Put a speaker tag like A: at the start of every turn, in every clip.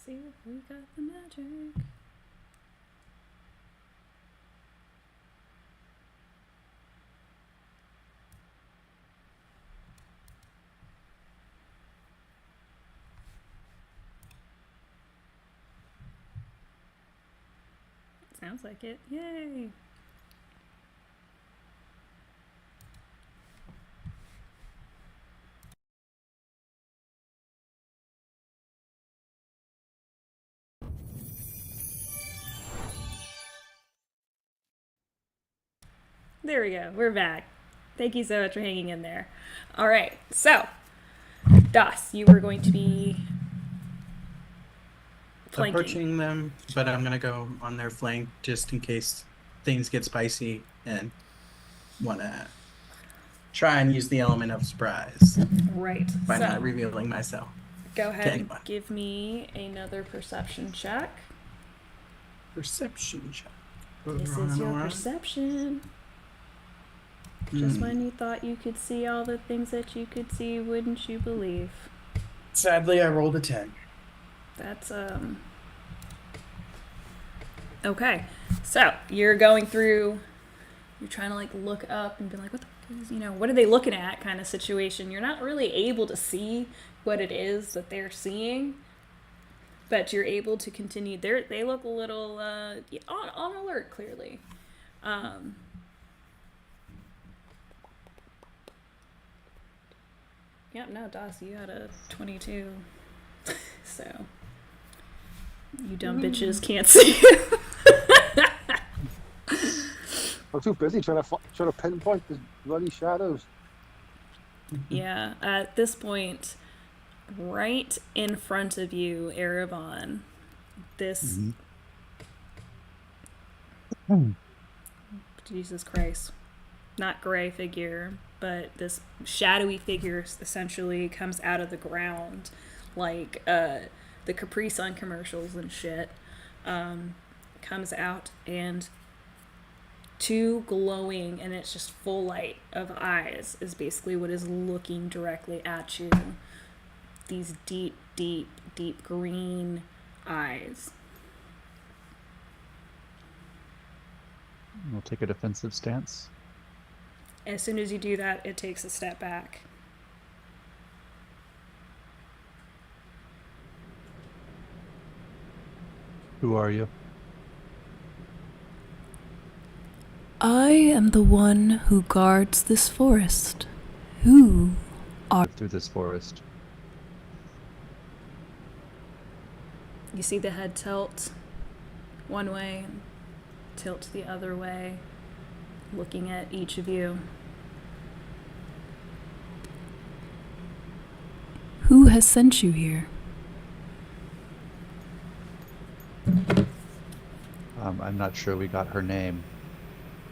A: See if we got the magic. Sounds like it. Yay! There we go. We're back. Thank you so much for hanging in there. All right. So, Das, you were going to be flanking.
B: Approaching them, but I'm going to go on their flank just in case things get spicy and want to try and use the element of surprise.
A: Right.
B: By not revealing myself.
A: Go ahead and give me another perception check.
B: Perception check.
A: This is your perception. Just when you thought you could see all the things that you could see, wouldn't you believe?
B: Sadly, I rolled a 10.
A: That's, okay. So, you're going through, you're trying to, like, look up and be like, what the fuck is, what are they looking at kind of situation. You're not really able to see what it is that they're seeing, but you're able to continue. They look a little, on alert, clearly. Yeah, no, Das, you had a 22. So, you dumb bitches can't see you.
C: I'm too busy trying to pinpoint the bloody shadows.
A: Yeah, at this point, right in front of you, Erevan, this... Jesus Christ. Not gray figure, but this shadowy figure essentially comes out of the ground like the Capri Sun commercials and shit. Comes out, and two glowing, and it's just full light of eyes is basically what is looking directly at you. These deep, deep, deep green eyes.
D: We'll take a defensive stance.
A: As soon as you do that, it takes a step back.
D: Who are you?
E: I am the one who guards this forest. Who are...
D: Through this forest.
A: You see the head tilt one way, and tilt the other way, looking at each of you.
E: Who has sent you here?
D: I'm not sure we got her name.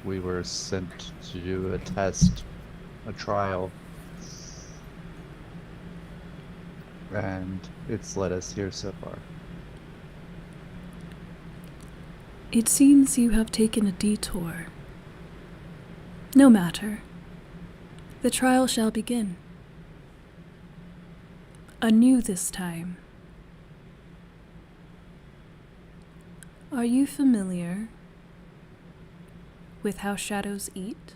D: We were sent to do a test, a trial, and it's led us here so far.
E: It seems you have taken a detour. No matter. The trial shall begin. Anew this time. Are you familiar with how shadows eat?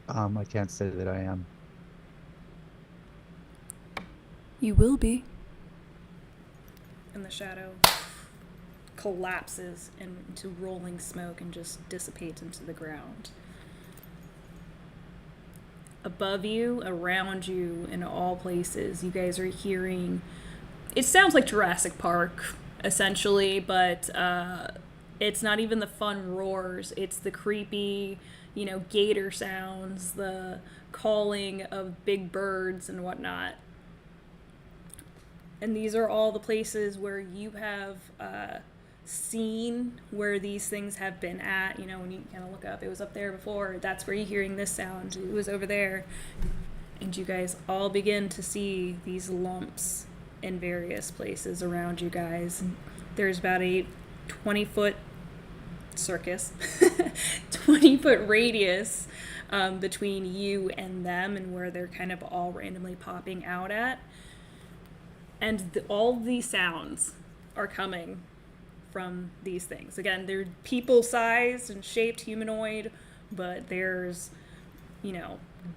D: I can't say that I am.
E: You will be.
A: And the shadow collapses into rolling smoke and just dissipates into the ground. Above you, around you, in all places, you guys are hearing... It sounds like Jurassic Park, essentially, but it's not even the fun roars. It's the creepy, gator sounds, the calling of big birds and whatnot. And these are all the places where you have seen where these things have been at. When you kind of look up, it was up there before. That's where you're hearing this sound. It was over there. And you guys all begin to see these lumps in various places around you guys. There's about a 20-foot circus, 20-foot radius between you and them and where they're kind of all randomly popping out at. And all these sounds are coming from these things. Again, they're people-sized and shaped humanoid, but there's,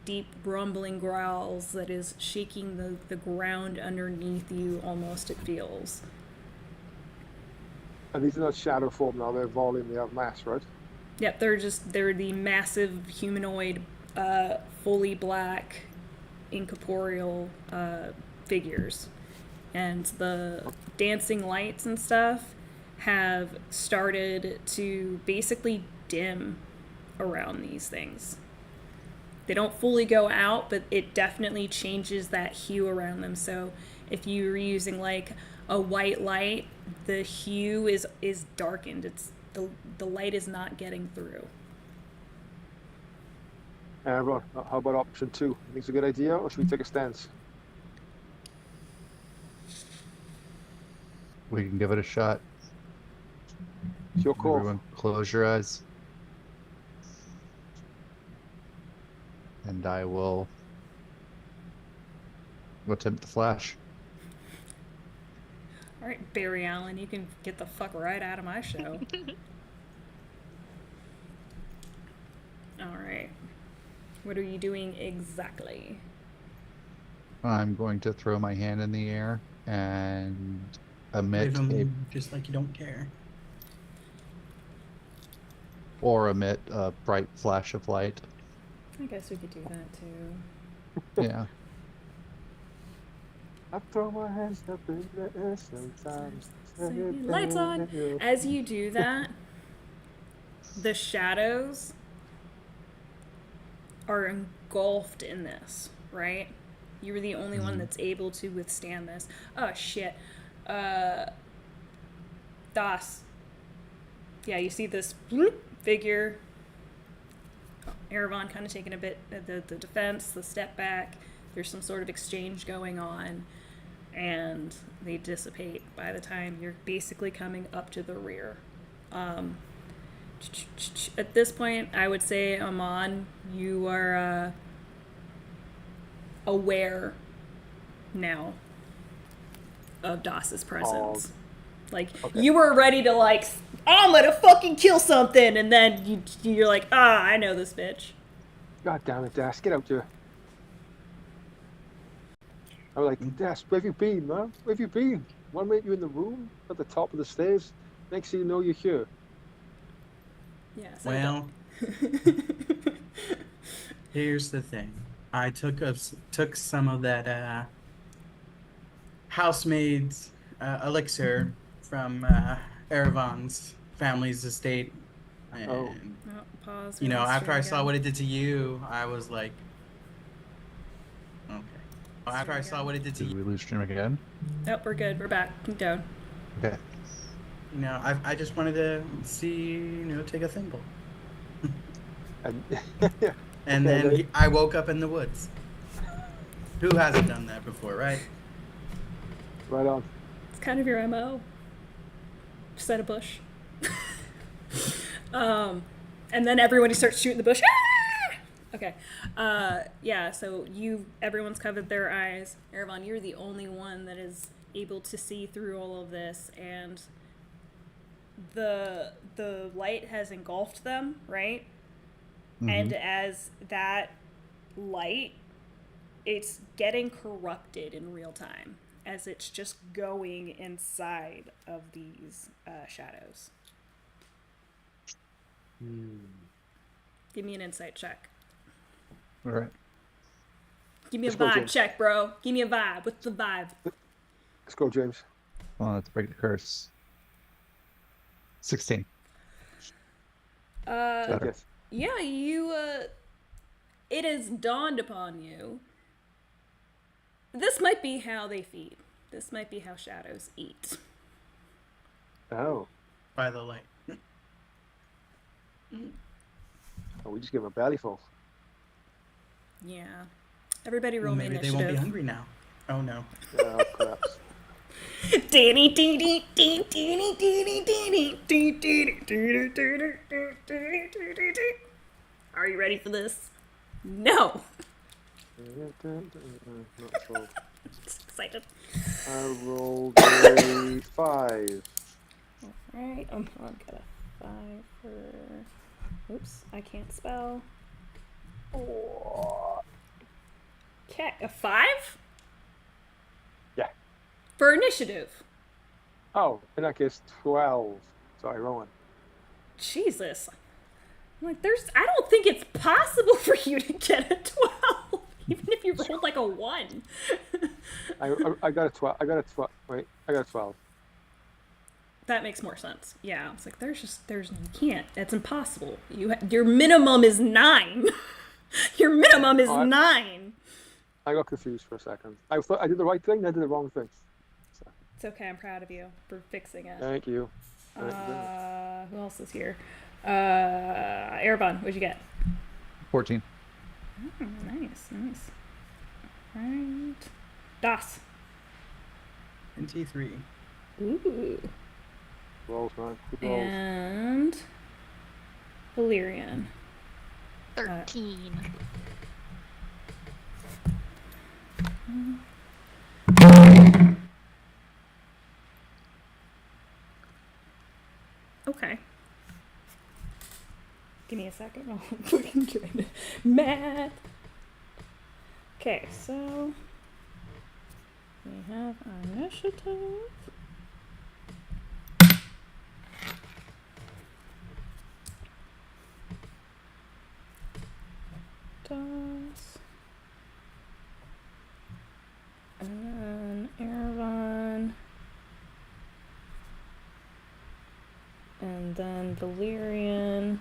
A: deep rumbling growls that is shaking the ground underneath you, almost, it feels.
C: And these are not shadow form now, they're volume, they have mass, right?
A: Yep, they're the massive humanoid, fully black, incorporeal figures. And the dancing lights and stuff have started to basically dim around these things. They don't fully go out, but it definitely changes that hue around them. So if you were using like a white light, the hue is darkened. It's the light is not getting through.
C: Everyone, how about option 2? Think it's a good idea, or should we take a stance?
D: We can give it a shot.
C: It's your call.
D: Everyone, close your eyes. And I will attempt the flash.
A: All right, Barry Allen, you can get the fuck right out of my show. All right. What are you doing exactly?
D: I'm going to throw my hand in the air and emit
B: Leave them just like you don't care.
D: emit a bright flash of light.
A: I guess we could do that too.
D: Yeah.
C: I throw my hands up in the air sometimes.
A: Lights on. As you do that, the shadows are engulfed in this, right? You were the only one that's able to withstand this. Oh shit. Das. Yeah, you see this figure. Erevan kind of taking a bit the defense, the step back. There's some sort of exchange going on, and they dissipate by the time you're basically coming up to the rear. At this point, I would say, Amon, you are aware now of Das's presence. You were ready to I'm gonna fucking kill something, and then you're like, I know this bitch.
C: God damn it, Das, get out there. I'm like, Das, where have you been, man? Where have you been? One minute you're in the room at the top of the stairs, next thing you know you're here.
A: Yeah. So
B: Well, here's the thing. I took some of that housemaid's elixir from Erevan's family's estate, and
A: pause.
B: after I saw what it did to you, I was like, okay. After I saw what it did to
D: Did
B: you,
D: we lose stream again?
A: Nope, we're good. We're back. Keep going.
D: Okay.
B: I just wanted to see, take a thimble.
C: And
B: And then I woke up in the woods. Who hasn't done that before, right?
C: right on.
A: It's kind of your MO. Just at a bush. And then everybody starts shooting the bush. Ah! Okay. Yeah, so everyone's covered their eyes. Erevan, you're the only one that is able to see through all of this, and the light has engulfed them, right? And as that light, it's getting corrupted in real time as it's just going inside of these shadows. Give me an insight check.
D: All right.
A: Give me a
C: Let's go,
A: vibe
C: James.
A: check, bro. Give me a vibe. What's the vibe?
C: Let's go, James.
D: Well, let's break the curse. 16. Better.
C: Yes.
A: Yeah, it has dawned upon you. This might be how they feed. This might be how shadows eat.
C: Oh.
B: By the light.
C: Oh, we just give him a belly full.
A: Yeah. Everybody roll me
B: Maybe they
A: initiative.
B: won't be hungry now. Oh no.
C: Oh, crap.
A: Are you ready for this? No.
C: Not 12.
A: Excited.
C: I rolled a 5.
A: Alright, I've got a 5 for... Oops, I can't spell. Okay, a 5?
C: Yeah.
A: For initiative.
C: Oh, in that case, 12. Sorry, Rowan.
A: Jesus. I'm like, I don't think it's possible for you to get a 12, even if you rolled like a 1.
C: I got a 12. I got a 12. Wait, I got a 12.
A: That makes more sense. Yeah, it's like you can't. That's impossible. Your minimum is 9. Your minimum is 9.
C: I got confused for a second. I thought I did the right thing, then I did the wrong thing. So,
A: It's okay. I'm proud of you for fixing it.
C: thank you.
A: Who else is here? Erebon, what'd you get?
D: 14.
A: Oh, nice. Right. Das.
B: 23.
A: Ooh.
C: Rolls, man. Good rolls.
A: And Valyrian.
F: 13.
A: Okay. Give me a second. I'll fucking try to math. Okay, so we have our initiative. Das. And then Erebon. And then Valyrian.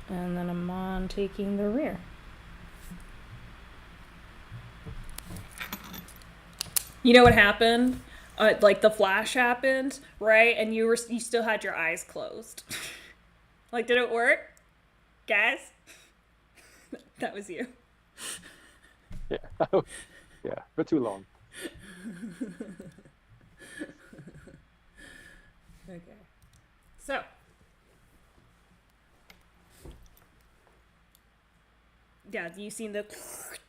A: And then Amon taking the rear. You know what happened? Like the flash happened, right? And you still had your eyes closed. Like, did it work? Guys? That was you.
C: Yeah. Yeah, but too long.
A: Okay. So. Yeah, you've seen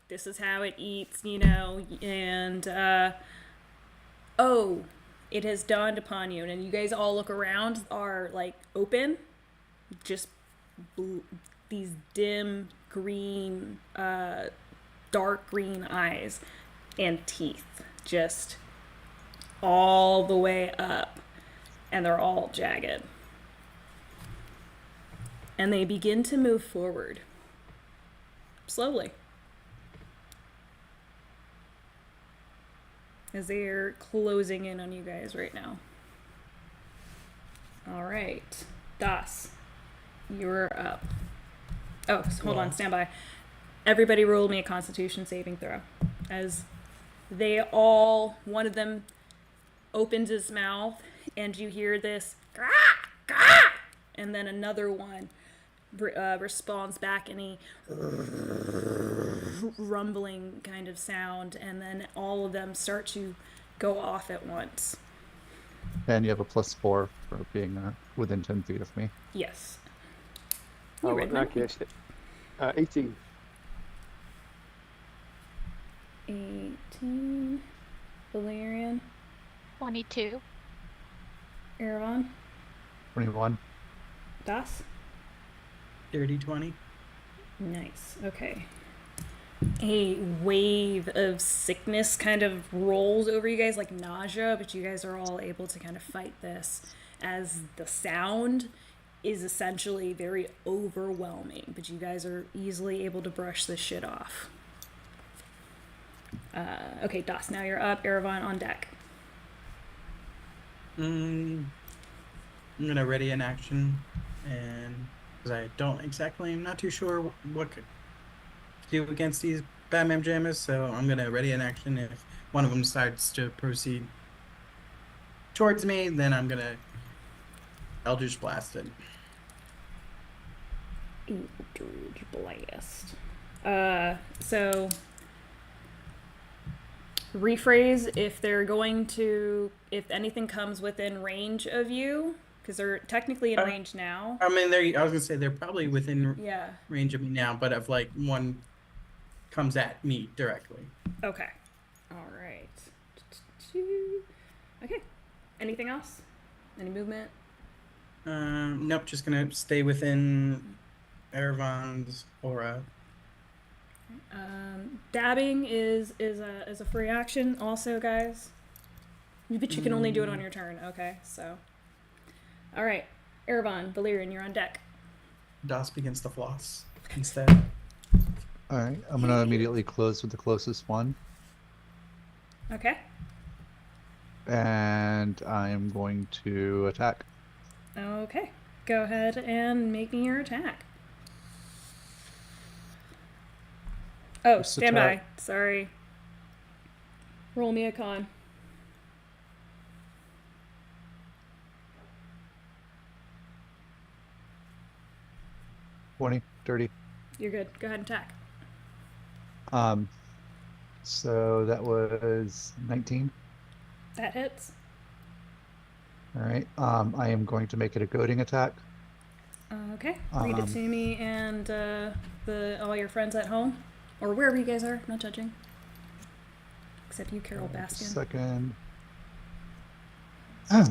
A: this is how it eats, and, it has dawned upon you, and you guys all look around, are, like, open, just these dim green, dark green eyes and teeth, just all the way up, and they're all jagged. And they begin to move forward. Slowly. As they're closing in on you guys right now. Alright. Das. You're up. Oh, hold on, stand by. Everybody roll me a Constitution saving throw. As one of them opens his mouth and you hear this "Grah! Grah!" and then another one responds back in a rumbling kind of sound, and then all of them start to go off at once.
D: And you have a +4 for being within 10 feet of me.
A: Yes.
C: Oh, in that case, 18.
A: 18. Valyrian.
F: 22.
A: Erebon.
D: 21.
A: Das.
B: Dirty 20.
A: Nice. Okay. A wave of sickness kind of rolls over you guys like nausea, but you guys are all able to kind of fight this as the sound is essentially very overwhelming, but you guys are easily able to brush this shit off. Okay, Das, now you're up. Erebon on deck.
B: I'm gonna ready an action, and because I'm not too sure what to do against these Batman jammers, so I'm gonna ready an action. If one of them decides to proceed towards me, then I'm gonna Eldritch Blast it.
A: Eldritch Blast. So rephrase if anything comes within range of you, Because they're technically in
B: Uh,
A: range now.
B: I mean, I was gonna say they're probably within
A: Yeah.
B: range of me now, but if like one comes at me directly.
A: Okay. All right. Okay. Anything else? Any movement?
B: Nope, just gonna stay within Ervan's aura.
A: Dabbing is a free action also, guys. But you can only do it on your turn. Okay, so. All right. Ervan, Valyrian, you're on deck.
B: Das begins to floss instead.
D: All right, I'm gonna immediately close with the closest one,
A: Okay.
D: and I am going to attack.
A: Okay. Go ahead and make me your attack. Oh,
D: Just
A: stand by.
D: attack.
A: Sorry. Roll me a con.
D: $20, $30.
A: You're good. Go ahead and attack.
D: So that was 19.
A: That hits.
D: All right. I am going to make it a goading attack.
A: Okay. Read it to me and all your friends at home. Or wherever you guys are. Not judging. Except you, Carol Baskin.
D: Second.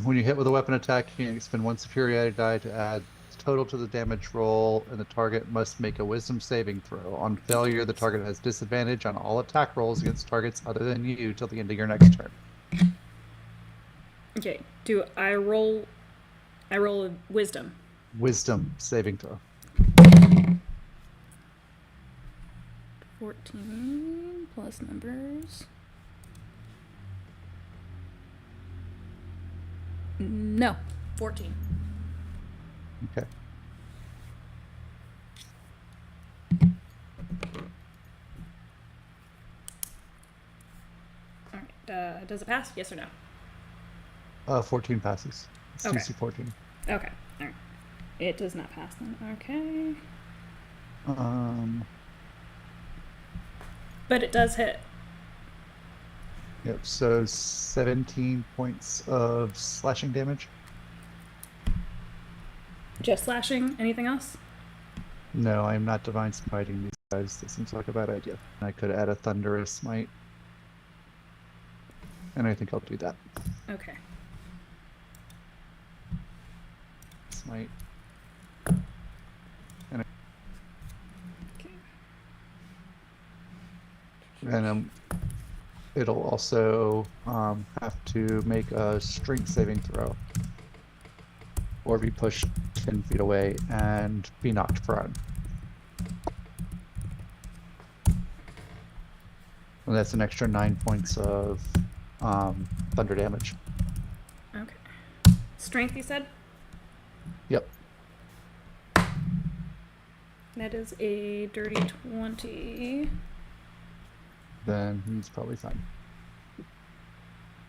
D: When you hit with a weapon attack, you can spend one superiority die to add total to the damage roll, and the target must make a wisdom saving throw. On failure, the target has disadvantage on all attack rolls against targets other than you till the end of your next turn.
A: Okay. Do I roll a wisdom?
D: Wisdom saving throw.
A: 14 plus numbers. No. 14.
D: Okay.
A: Alright. Does it pass? Yes or no?
D: 14 passes. It's
A: Okay.
D: DC 14.
A: Okay. Alright. It does not pass then. Okay. But it does hit.
D: Yep, so 17 points of slashing damage.
A: Just slashing? Anything else?
D: No, I'm not divine smiting these guys. That seems like a bad idea. I could add a thunderous smite. And I think I'll do that.
A: Okay.
D: Smite.
A: Okay.
D: And it'll also have to make a strength saving throw. Or be pushed 10 feet away and be knocked prone. And that's an extra 9 points of thunder damage.
A: Okay. Strength, you said?
D: Yep.
A: That is a dirty 20.
D: Then he's probably fine.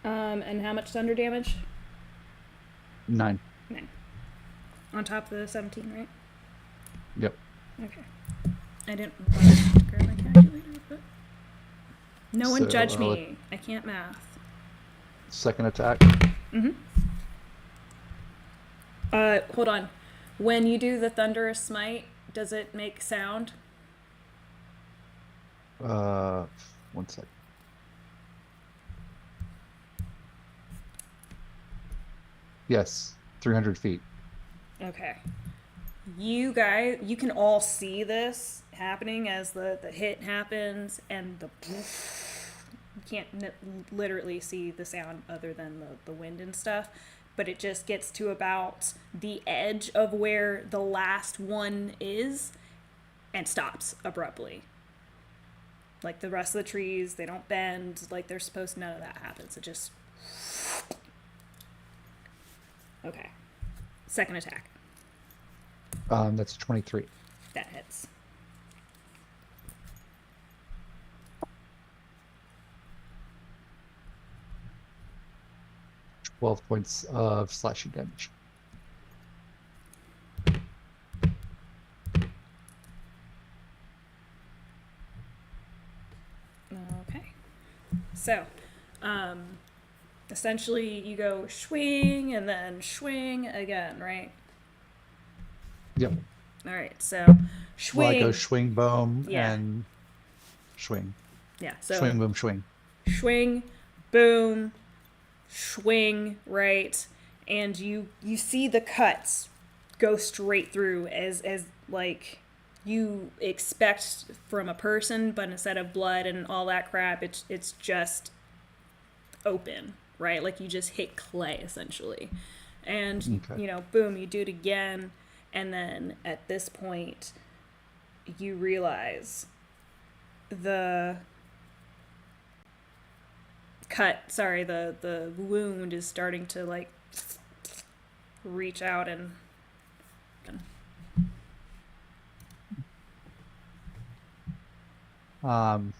A: And how much thunder damage?
D: 9.
A: 9. On top of the 17, right?
D: Yep.
A: Okay. I didn't want to grab my calculator, but... No one
D: So,
A: judge me. I can't math.
D: Second attack.
A: Mm-hmm. Hold on. When you do the thunderous smite, does it make sound?
D: 1 sec. Yes, 300 feet.
A: Okay. You guys, you can all see this happening as the hit happens, and you can't literally see the sound other than the wind and stuff, but it just gets to about the edge of where the last one is and stops abruptly. Like the rest of the trees, they don't bend like they're supposed to. None of that happens. It just... Okay. Second attack.
D: That's 23.
A: That hits.
D: .12 points of slashing damage.
A: Okay. So, essentially you go swing and then swing again, right?
D: Yep.
A: All right, so
D: Well,
A: swing.
D: I go swing, boom,
A: Yeah.
D: and swing.
A: Yeah, so
D: Swing, boom, swing.
A: swing, boom, swing, right? And you see the cuts go straight through as like you expect from a person, but instead of blood and all that crap, it's just open, right? Like you just hit clay essentially. And
D: Okay.
A: you know, boom, you do it again, and then at this point you realize the the wound is starting to like reach out and
D: Um,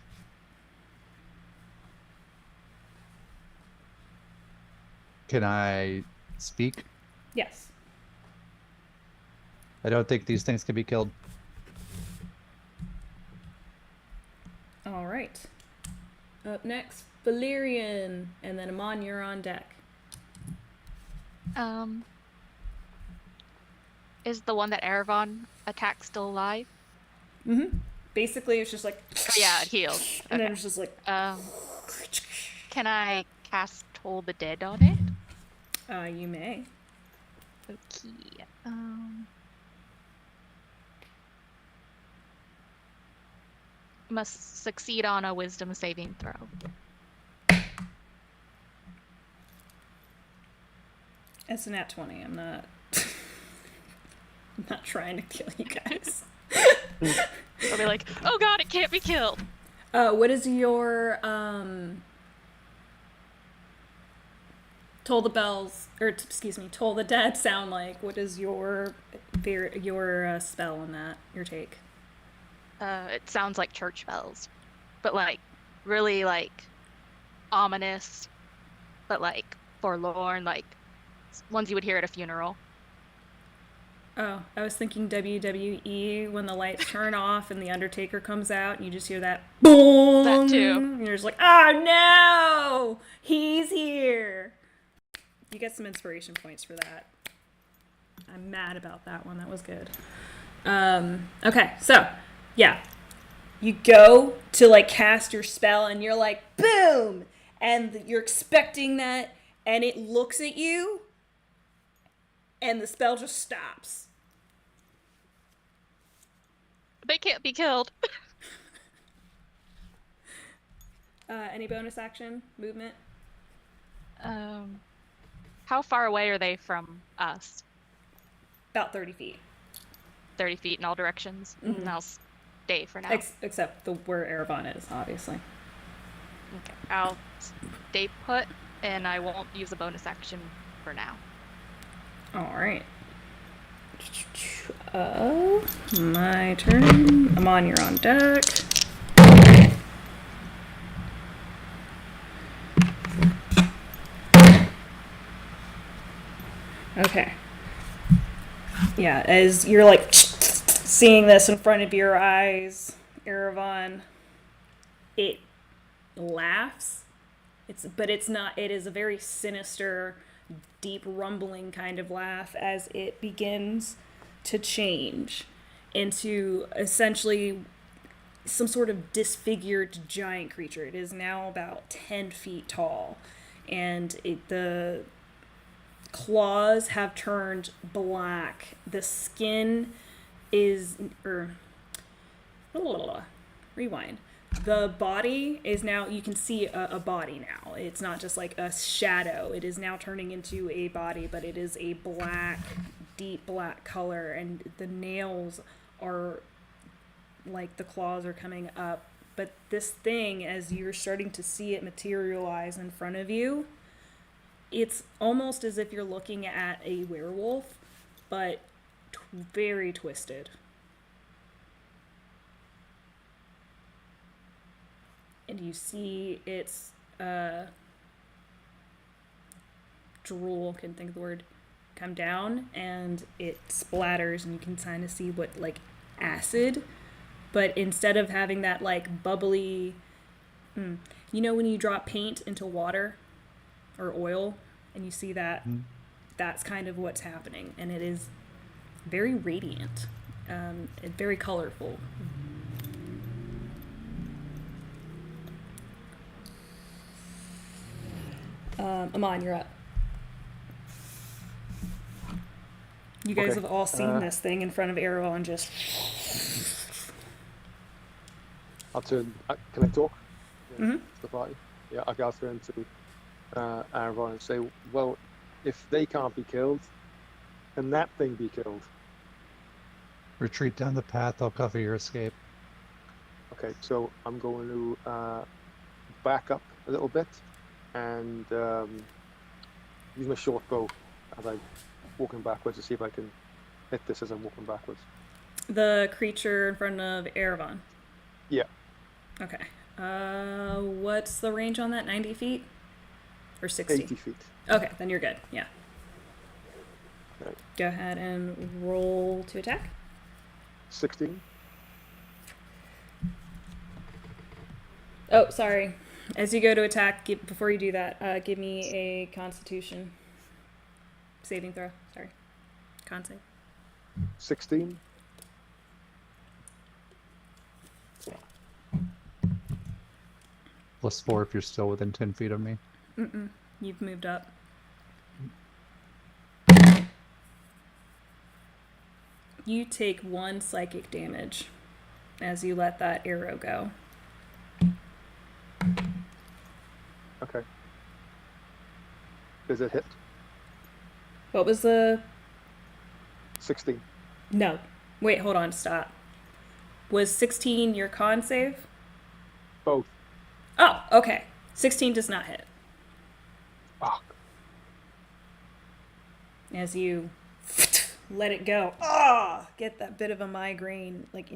D: can I speak?
A: yes.
D: I don't think these things can be killed.
A: All right. Up next, Valerian, and then Amon, you're on deck.
F: Is the one that Erevan attacked still alive?
A: Mm-hmm. Basically, it's just like
F: Oh, yeah, it healed.
A: and then
F: Okay.
A: it's just like
F: Can I cast Toll the Dead on it?
A: you may.
F: Okay. Must succeed on a Wisdom saving throw.
A: It's a nat 20. I'm not. I'm not trying to kill you guys.
F: I'll be like, oh god, it can't be killed.
A: What is your toll the bells, or excuse me, toll the dead sound like? What is your spell on that? Your take?
F: It sounds like church bells, but like really like ominous, but like forlorn, like ones you would hear at a funeral.
A: Oh, I was thinking WWE when the lights turn off and the Undertaker comes out and you just hear that boom.
F: That too.
A: And you're just like, oh no, he's here. You get some inspiration points for that. I'm mad about that one. That was good. Okay, so yeah, you go to like cast your spell and you're like boom, and you're expecting that, and it looks at you, and the spell just stops.
F: They can't be killed.
A: Any bonus action movement?
F: How far away are they from us?
A: About 30 feet.
F: 30 feet in all directions.
A: Mhm.
F: And I'll stay for now.
A: Except where Erevan is, obviously.
F: Okay. I'll stay put, and I won't use a bonus action for now.
A: All right. My turn. Amon, you're on deck. Okay. Yeah, as you're like seeing this in front of your eyes, Erevan, it laughs. It's not. It is a very sinister, deep rumbling kind of laugh as it begins to change into essentially some sort of disfigured giant creature. It is now about 10 feet tall, and the claws have turned black. The skin is rewind. The body is now, you can see a body now. It's not just like a shadow. It is now turning into a body, but it is a black, deep black color, and the nails are like the claws are coming up. But this thing, as you're starting to see it materialize in front of you, it's almost as if you're looking at a werewolf, but very twisted. And you see its drool, can't think of the word, come down, and it splatters, and you can kind of see what, like, acid, but instead of having that, like, bubbly, you know when you drop paint into water or oil, and you see that
D: Mhm.
A: that's kind of what's happening, and it is very radiant, and very colorful. Amon, you're up. You guys
C: Okay,
A: have all seen
C: uh,
A: this thing in front of Errol just.
C: I'll turn. Can I talk? Yeah,
A: Mhm.
C: to the party. Yeah, I'll turn to Aaron and say, well, if they can't be killed, can that thing be killed?
D: Retreat down the path. I'll cover your escape.
C: Okay, so I'm going to back up a little bit and use my short bow as I'm walking backwards to see if I can hit this as I'm walking backwards.
A: The creature in front of Erevan.
C: Yeah,
A: Okay. What's the range on that? 90 feet? Or 60?
C: 80 feet.
A: Okay, then you're good. Yeah.
C: Right.
A: Go ahead and roll to attack.
C: 16.
A: Oh, sorry. As you go to attack, before you do that, give me a Constitution saving throw. Sorry. Con save.
C: 16.
D: +4 if you're still within 10 feet of me.
A: Mm-mm. You've moved up. You take 1 psychic damage as you let that arrow go.
C: Okay. Does it hit?
A: What was the...
C: 16.
A: No. Wait, hold on, stop. Was 16 your con save?
C: Both.
A: Oh, okay. 16 does not hit.
C: Fuck.
A: As you let it go. Ah, get that bit of a migraine like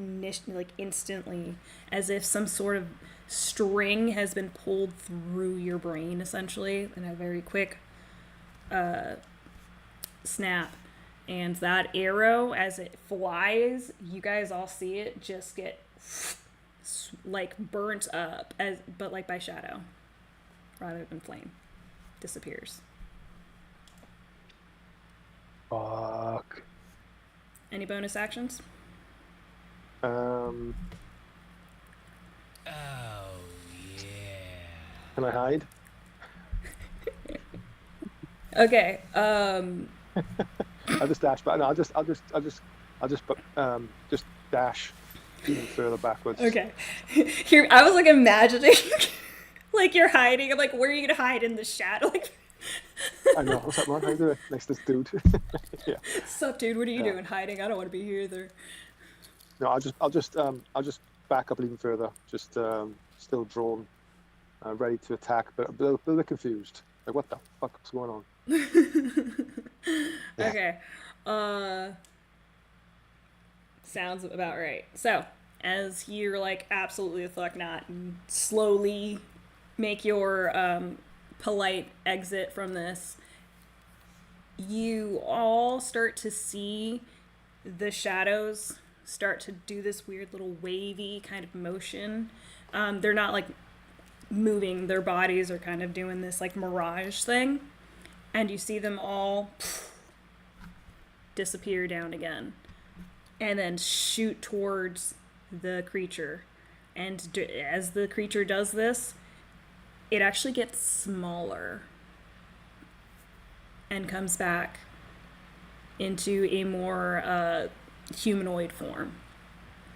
A: instantly, as if some sort of string has been pulled through your brain, essentially, in a very quick snap. And that arrow, as it flies, you guys all see it just get like burnt up, but like by shadow rather than flame. Disappears.
C: Fuck.
A: Any bonus actions?
C: Um,
G: Oh yeah.
C: can I hide?
A: Okay.
C: I'll just dash back. No, I'll just dash even further backwards.
A: Okay. Here, I was like imagining, like you're hiding. I'm like, where are you gonna hide in the shadow? Like,
C: I know. What's up, man? How you doing? Next to this dude. Yeah.
A: sup, dude? What are you
C: Yeah.
A: doing? Hiding? I don't want to be here either.
C: No, I'll just back up even further. Just still drawn, ready to attack, but a bit confused. Like, what the fuck's going on?
A: Okay. Sounds about right. So, as you're like, absolutely the fuck not, and slowly make your polite exit from this, you all start to see the shadows start to do this weird little wavy kind of motion. They're not like moving, their bodies are kind of doing this like mirage thing. And you see them all disappear down again. And then shoot towards the creature. And as the creature does this, it actually gets smaller and comes back into a more humanoid form.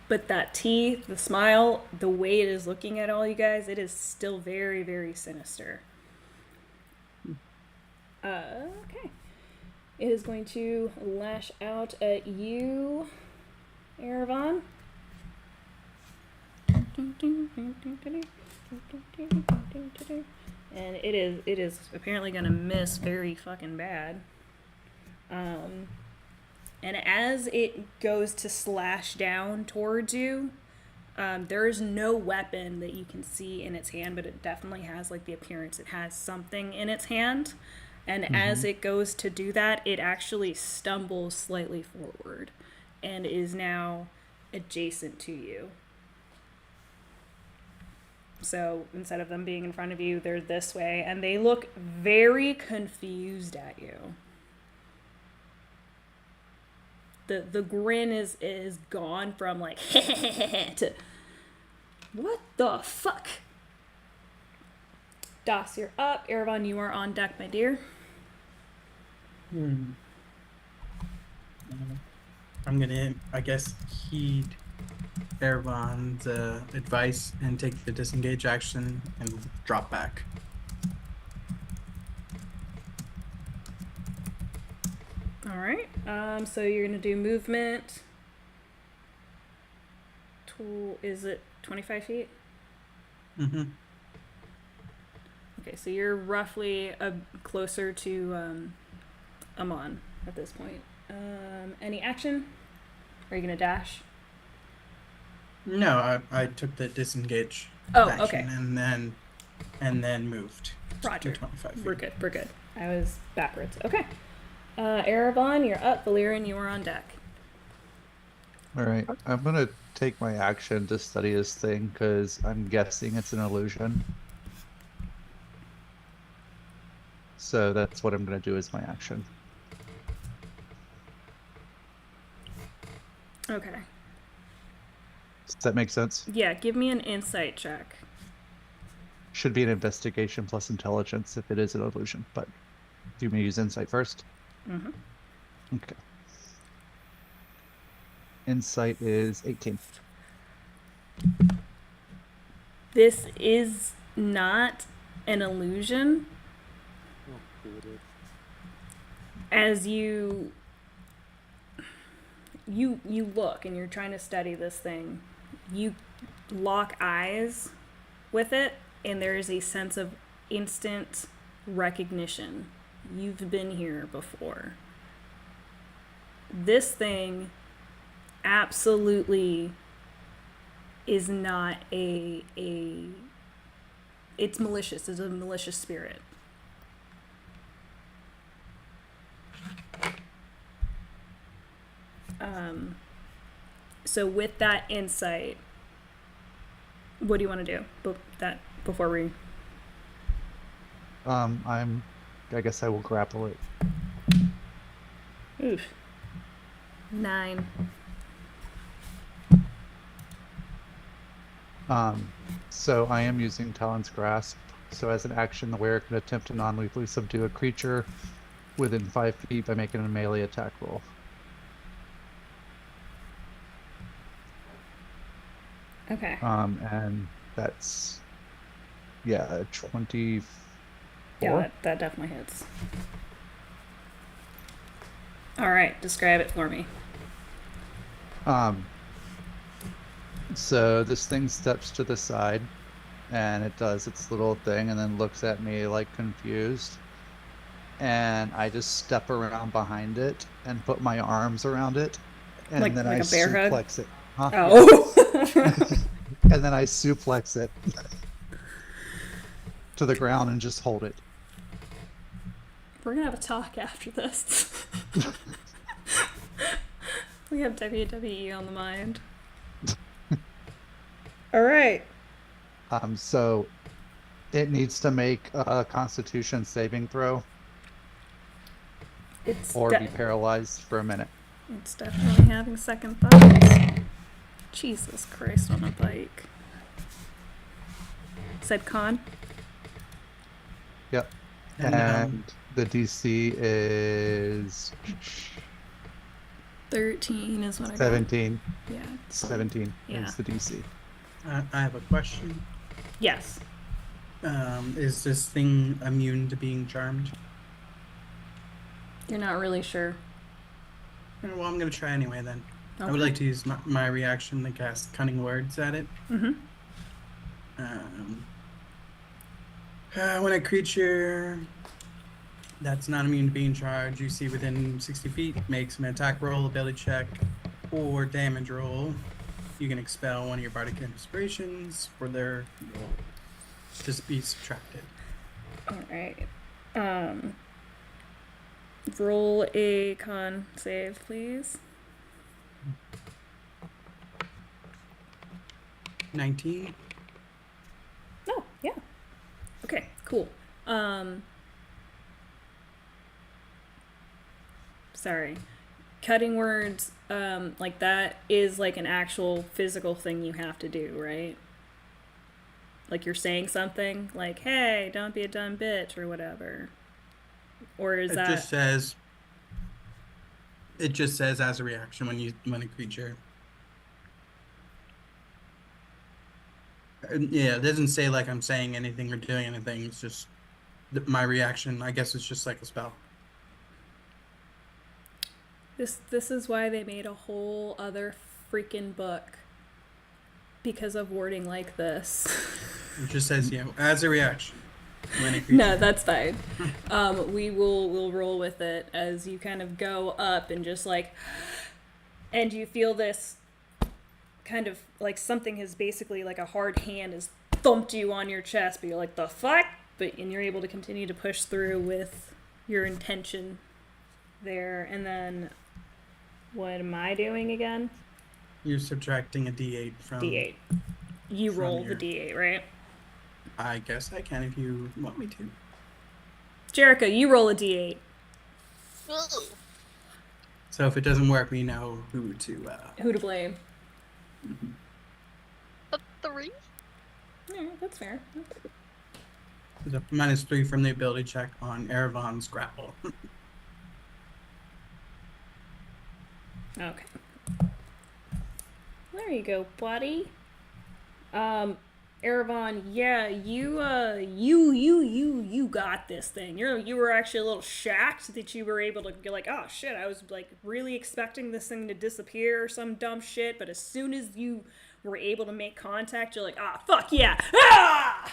A: But that teeth, the smile, the way it is looking at all you guys, it is still very, very sinister. Okay. It is going to lash out at you, Erevan. And it is apparently gonna miss very fucking bad. And as it goes to slash down towards you, there is no weapon that you can see in its hand, but it definitely has like the appearance it has something in its hand. And as it goes to do that, it actually stumbles slightly forward and is now adjacent to you. So instead of them being in front of you, they're this way, and they look very confused at you. The grin is gone from like to what the fuck? Das, you're up. Erebon, you are on deck, my dear.
B: I'm gonna, I guess, heed Ervan's advice and take the disengage action and drop back.
A: All right. So you're gonna do movement. Is it 25 feet?
B: Mm-hmm.
A: Okay, so you're roughly closer to Amon at this point. Any action? Are you gonna dash?
B: No, I took the disengage
A: Oh,
B: action
A: okay.
B: and then moved
A: Roger.
B: to 25 feet.
A: We're good. We're good. I was backwards. Okay. Erebon, you're up. Valyrian, you are on deck.
D: All right, I'm gonna take my action to study this thing because I'm guessing it's an illusion. So that's what I'm gonna do as my action.
A: Okay.
D: Does that make sense?
A: Yeah, give me an insight check.
D: Should be an investigation plus intelligence if it is an illusion, but do you want me to use insight first?
A: Mm-hmm.
D: Okay. Insight is 18.
A: This is not an illusion.
C: Oh, here it is.
A: As you look and you're trying to study this thing, you lock eyes with it, and there is a sense of instant recognition. You've been here before. This thing absolutely is not it's malicious. It's a malicious spirit. So with that insight, what do you want to do? Before we...
D: I guess I will grapple it.
A: Oof. 9.
D: So I am using Talon's Grasp. So as an action, the wearer can attempt to non-lethally subdue a creature within 5 feet by making a melee attack roll.
A: Okay.
D: And that's 24.
A: Yeah, that definitely hits. All right, describe it for me.
D: So this thing steps to the side, and it does its little thing, and then looks at me like confused. And I just step around behind it and put my arms around it, and
A: Like
D: then
A: a
D: I
A: bear hug?
D: suplex it. Huh?
A: Oh.
D: And then I suplex it to the ground and just hold it.
A: We're gonna have a talk after this. We have WWE on the mind. All right.
D: So it needs to make a Constitution saving throw or be paralyzed for a minute.
A: It's definitely having second thoughts. Jesus Christ on a bike. Said con?
D: Yep.
B: And,
D: And the DC is
A: 13 is what I got.
D: 17.
A: Yeah.
D: 17
A: Yeah.
D: is the DC.
B: I have a question.
A: Yes.
B: Is this thing immune to being charmed?
A: You're not really sure.
B: Well, I'm gonna try anyway then.
A: Okay.
B: I would like to use my reaction to cast Cunning Words at it.
A: Mm-hmm.
B: When a creature that's not immune to being charged, you see within 60 feet, makes an attack roll, ability check, or damage roll, you can expel one of your bardic inspirations for their roll. Just be subtracted.
A: All right. Roll a con save, please.
B: 19.
A: Cool. Sorry. Cutting words, like that is like an actual physical thing you have to do, right? Like you're saying something like, hey, don't be a dumb bitch or whatever. Or is
B: It
A: that
B: just says. It just says as a reaction when a creature. Yeah, it doesn't say like I'm saying anything or doing anything. It's just my reaction. I guess it's just like a spell.
A: this is why they made a whole other freaking book because of wording like this.
B: It just says as a reaction when a creature.
A: No, that's fine. We'll roll with it as you kind of go up and just like, and you feel this kind of like something has basically like a hard hand has thumped you on your chest, but you're like, the fuck? And you're able to continue to push through with your intention there. And then what am I doing again?
B: You're subtracting a D8 from
A: D8. You
B: from
A: roll
B: your-
A: the D8, right?
B: I guess I can if you want me to.
A: Jericho, you roll a D8.
B: So if it doesn't work, we know who to.
A: Who to blame?
F: A 3?
A: Yeah, that's fair.
B: There's a -3 from the ability check on Erevan's grapple.
A: Okay. There you go, buddy. Erevan, yeah, you got this thing. You were actually a little shocked that you were able to be like, oh shit, I was like really expecting this thing to disappear or some dumb shit, but as soon as you were able to make contact, you're like, ah, fuck yeah, ah!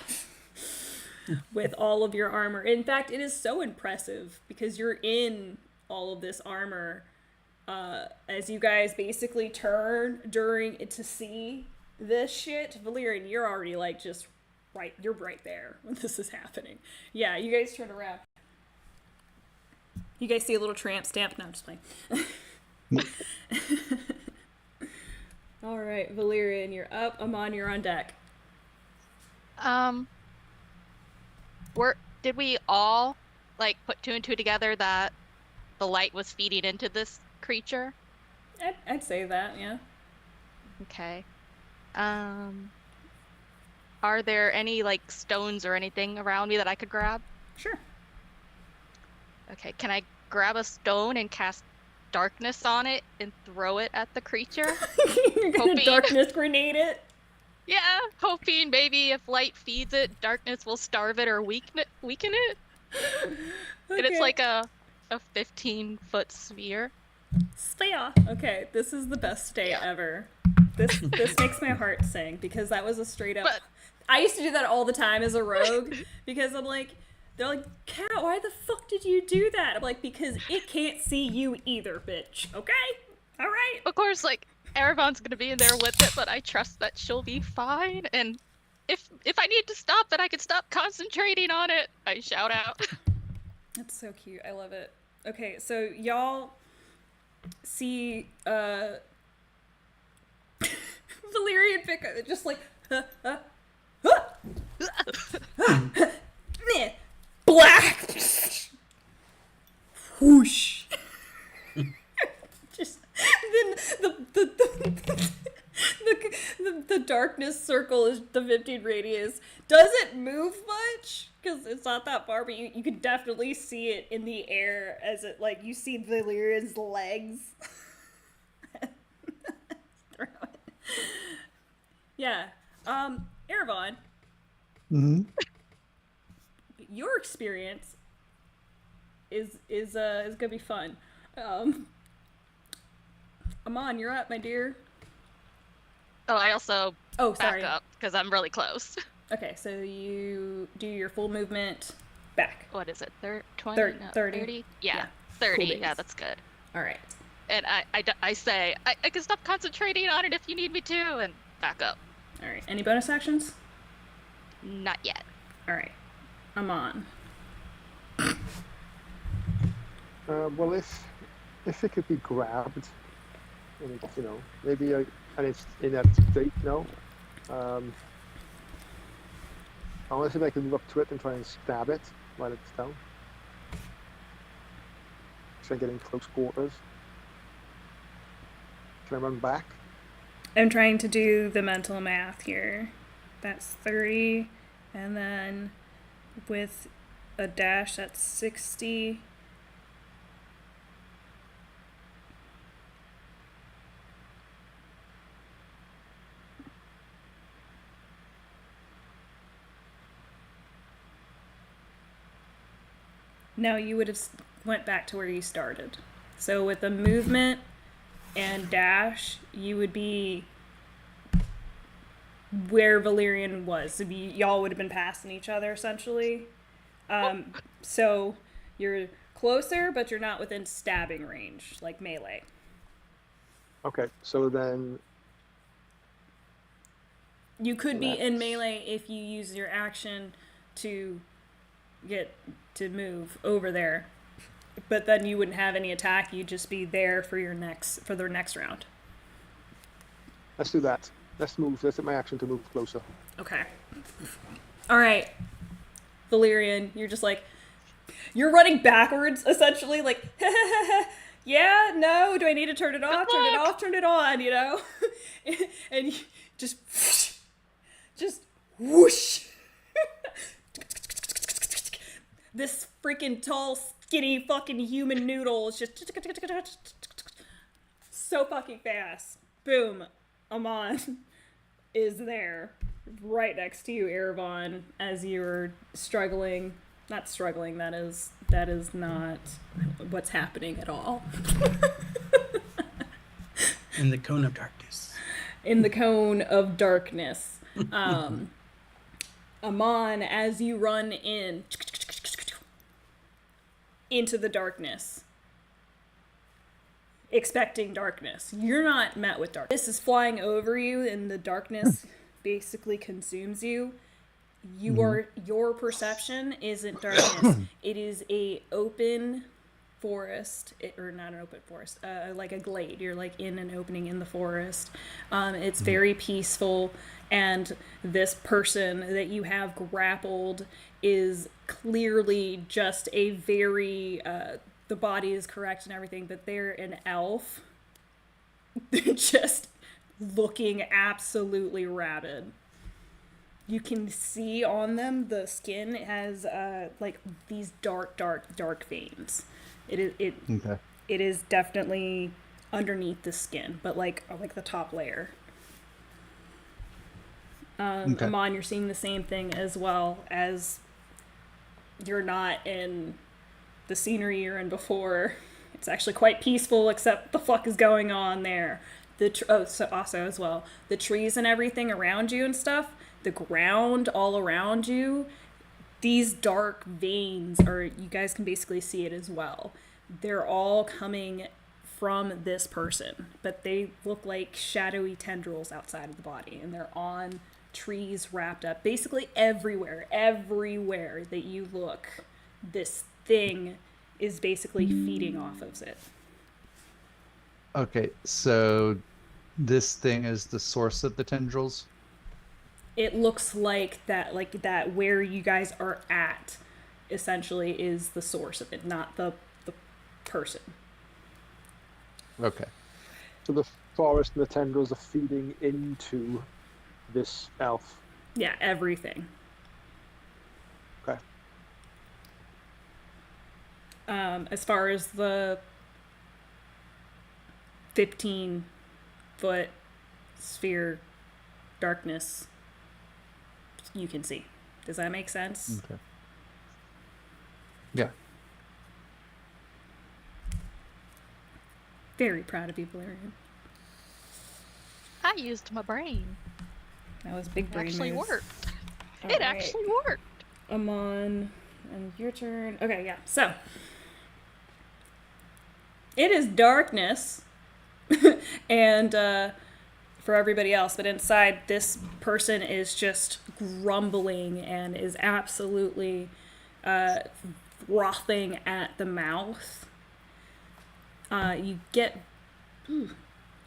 A: With all of your armor. In fact, it is so impressive because you're in all of this armor. As you guys basically turn during it to see this shit, Valyrian, you're already like just right, you're right there when this is happening. Yeah, you guys turn around. You guys see a little tramp stamp? No, I'm just playing. All right, Valyrian, you're up. Amon, you're on deck.
F: Did we all like put 2 and 2 together that the light was feeding into this creature?
A: I'd say that, yeah.
F: Okay. Are there any like stones or anything around me that I could grab?
A: Sure.
F: Okay, can I grab a stone and cast darkness on it and throw it at the creature?
A: You're gonna
F: Hoping.
A: darkness grenade it?
F: Yeah, hoping maybe if light feeds it, darkness will starve it or weaken it. And it's like a 15-foot sphere.
A: Sphere. Okay, this is the best state ever. This makes my heart sing because that was a straight up.
F: But-
A: I used to do that all the time as a rogue because I'm like, they're like, Cat, why the fuck did you do that? I'm like, because it can't see you either, bitch. Okay, all right.
F: Of course, like Erevan's gonna be in there with it, but I trust that she'll be fine. And if I need to stop it, I can stop concentrating on it. I shout out.
A: That's so cute. I love it. Okay, so y'all see Valyrian pick up just like black whoosh. Just then the darkness circle is the 15 radius. Doesn't move much because it's not that far, but you can definitely see it in the air as it like you see Valyrian's legs. Yeah. Erevan, your experience is gonna be fun. Amon, you're up, my dear.
F: Oh, I also
A: Sorry.
F: back up because I'm really close.
A: Okay, so you do your full movement back.
F: What is it? 20? No,
A: 30.
F: 30? Yeah,
A: Yeah.
F: 30.
A: Cool
F: Yeah,
A: beans.
F: that's good.
A: All right.
F: And I say, I can stop concentrating on it if you need me to, and back up.
A: All right. Any bonus actions?
F: Not yet.
A: All right. Amon.
C: Well, if it could be grabbed, and it's, maybe and it's in that state, I want to see if I can move up to it and try and stab it while it's down. Try and get in close quarters. Can I run back?
A: I'm trying to do the mental math here. That's 30, and then with a dash, that's 60. No, you would have went back to where you started. So with the movement and dash, you would be where Valerian was. So y'all would have been passing each other essentially. So you're closer, but you're not within stabbing range, like melee.
C: Okay, so then
A: You could be in
C: Let's-
A: melee if you use your action to get to move over there. But then you wouldn't have any attack, you'd just be there for the next round.
C: let's do that. Let's move. Let's hit my action to move closer.
A: Okay. Alright. Valerian, you're just like you're running backwards, essentially, like yeah, no, do I need to turn it off? Turn it off, turn it on, you know? And you just whoosh. This freaking tall, skinny fucking human noodle is just so fucking fast. Boom. Amon is there right next to you, Erebon, as you're struggling. Not struggling, that is not what's happening at all.
B: In the cone of darkness.
A: In the cone of darkness. Amon, as you run into the darkness, expecting darkness. You're not met with darkness. This is flying over you, and the darkness basically consumes you. Your perception isn't darkness. It is a open forest, or not an open forest, like a glade. You're like in an opening in the forest. It's very peaceful, and this person that you have grappled is clearly just a very the body is correct and everything, but they're an elf. They're just looking absolutely rabid. You can see on them the skin has like these dark veins. It
D: Okay.
A: is definitely underneath the skin, but like the top layer.
D: Okay.
A: Amon, you're seeing the same thing as well, as you're not in the scenery you're in before. It's actually quite peaceful, except the fuck is going on there. So also as well, the trees and everything around you and stuff, the ground all around you, these dark veins are, you guys can basically see it as well. They're all coming from this person, but they look like shadowy tendrils outside of the body, and they're on trees wrapped up. Basically everywhere that you look, this thing is basically feeding off of it.
D: Okay, so this thing is the source of the tendrils?
A: It looks like that where you guys are at essentially is the source of it, not the person.
D: Okay.
C: So the forest and the tendrils are feeding into this elf.
A: Yeah, everything.
C: Okay.
A: As far as the 15-foot sphere darkness, you can see. Does that make sense?
D: Okay. Yeah.
A: Very proud of you, Valerian.
F: I used my brain.
A: That was big
F: It
A: brain
F: actually
A: moves.
F: worked.
A: All
F: It
A: right.
F: actually worked.
A: Amon, and your turn. Okay, yeah. So it is darkness, and for everybody else, but inside, this person is just grumbling and is absolutely frothing at the mouth. You get.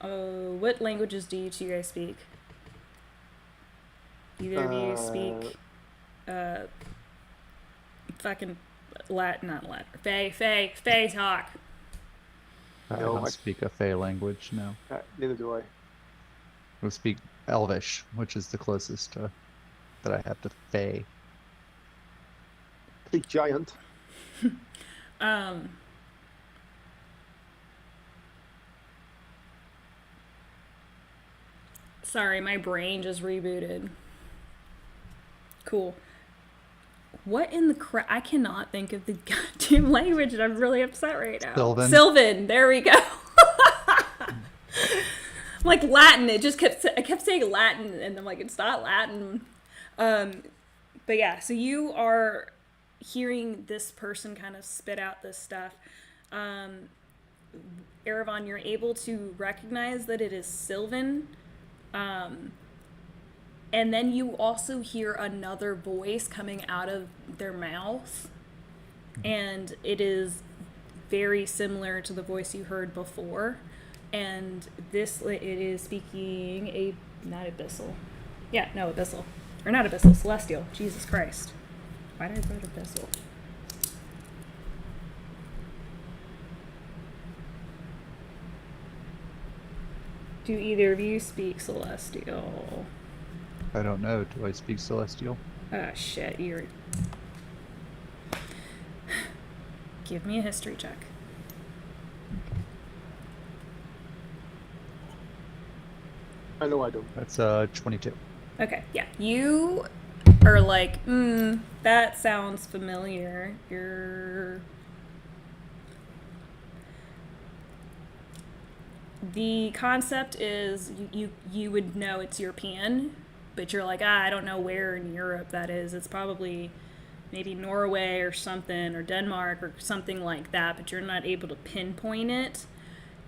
A: What languages do you two guys speak? Either of you speak fucking not Latin. Fey talk.
D: I
C: No,
D: don't speak a Fey language, no.
C: Neither do I.
D: I speak Elvish, which is the closest that I have to Fey.
C: Speak giant.
A: Sorry, my brain just rebooted. Cool. What in the crap? I cannot think of the goddamn language, and I'm really upset right now.
D: Sylvan.
A: Sylvan. There we go. Like Latin. I kept saying Latin, and I'm like, it's not Latin. But yeah, so you are hearing this person kind of spit out this stuff. Erevan, you're able to recognize that it is Sylvan. And then you also hear another voice coming out of their mouth, and it is very similar to the voice you heard before. And it is speaking abyssal, or not abyssal, celestial. Jesus Christ, why did I write abyssal? Do either of you speak celestial?
D: I don't know. Do I speak Celestial?
A: Ah, shit, Give me a history check.
C: I know I don't.
D: That's 22.
A: Okay, yeah. You are like, that sounds familiar. The concept is you would know it's European, but you're like, I don't know where in Europe that is. It's probably maybe Norway or something, or Denmark or something like that, but you're not able to pinpoint it.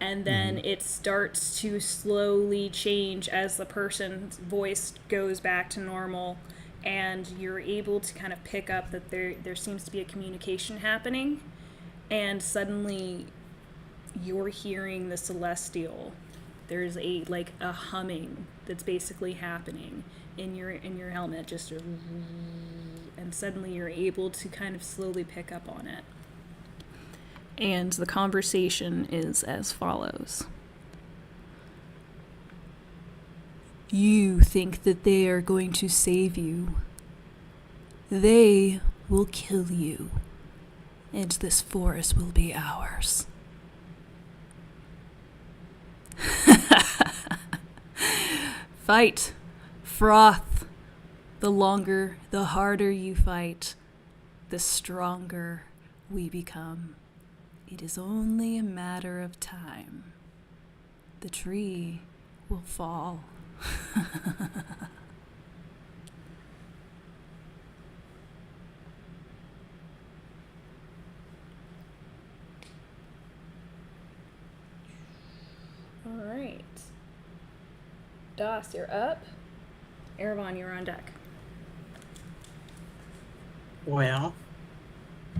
A: And then it starts to slowly change as the person's voice goes back to normal, and you're able to kind of pick up that there seems to be a communication happening, and suddenly you're hearing the celestial. There's a humming that's basically happening in your helmet, and suddenly you're able to kind of slowly pick up on it. And the conversation is as follows. You think that they are going to save you. They will kill you, and this forest will be ours. Fight. Froth. The longer, the harder you fight, the stronger we become. It is only a matter of time. The tree will fall. All right. Das, you're up. Erevan, you're on deck.
B: Well,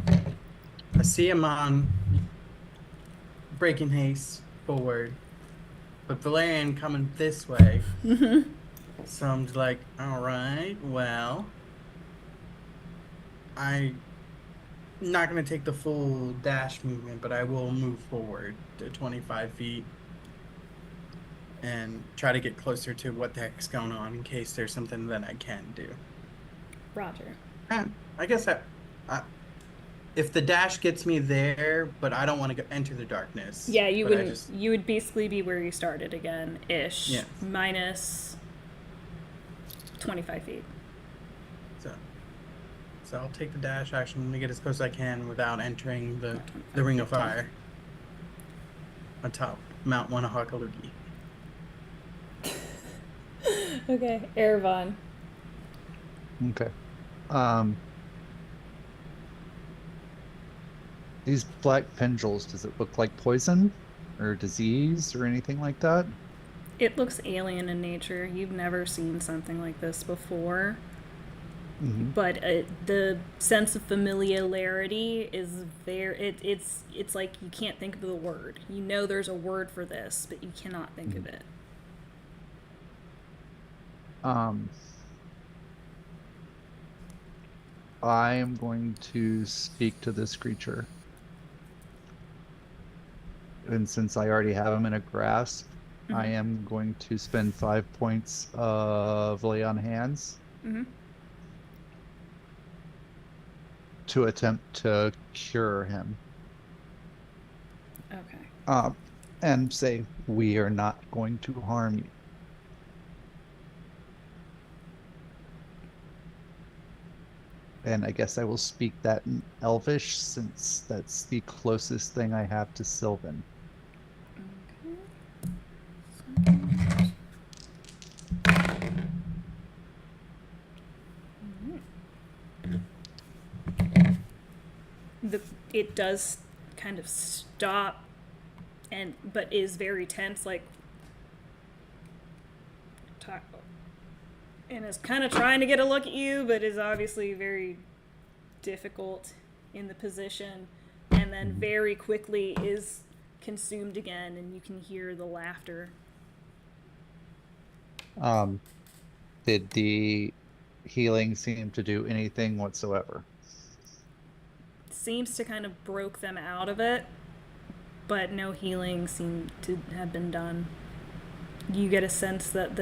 B: I see him on breaking haste forward, but Valerian coming this way. So I'm just like, all right, well, I'm not going to take the full dash movement, but I will move forward to 25 feet and try to get closer to what the heck's going on in case there's something that I can do.
A: Roger.
B: I guess if the dash gets me there, but I don't want to enter the darkness.
A: Yeah, you would basically be where you started again, ish.
B: Yes.
A: Minus 25 feet.
B: So I'll take the dash action to get as close as I can without entering the ring of fire atop Mount Wanahakalugi.
A: Okay, Erevan.
D: Okay. These black pendrils, does it look like poison or disease or anything like that?
A: It looks alien in nature. You've never seen something like this before.
D: Mm-hmm.
A: But the sense of familiarity is there. It's like you can't think of the word. You know there's a word for this, but you cannot think of it.
D: I am going to speak to this creature. And since I already have him in a grasp, I
A: Mhm.
D: am going to spend 5 points of lay on hands
A: Mm-hmm.
D: to attempt to cure him.
A: Okay.
D: And say, we are not going to harm you. And I guess I will speak that in Elvish, since that's the closest thing I have to Sylvan.
A: It does kind of stop, but is very tense, like and is kind of trying to get a look at you, but is obviously very difficult in the position, and then very quickly is consumed again, and you can hear the laughter.
D: Did the healing seem to do anything whatsoever?
A: Seems to kind of broke them out of it, but no healing seemed to have been done. You get a sense that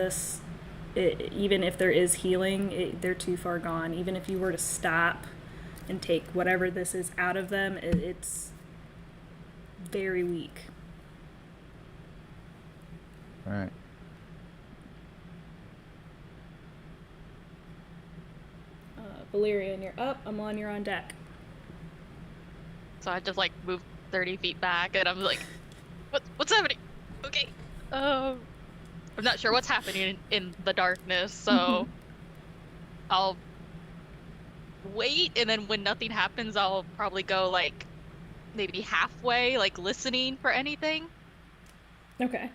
A: even if there is healing, they're too far gone. Even if you were to stop and take whatever this is out of them, it's very weak.
D: All right.
A: Valerian, you're up. Amon, you're on deck.
F: So I just like move 30 feet back, and I'm like, what's happening? Okay. I'm not sure what's happening in the darkness, so I'll wait, and then when nothing happens, I'll probably go like maybe halfway, like listening for anything.
A: Okay.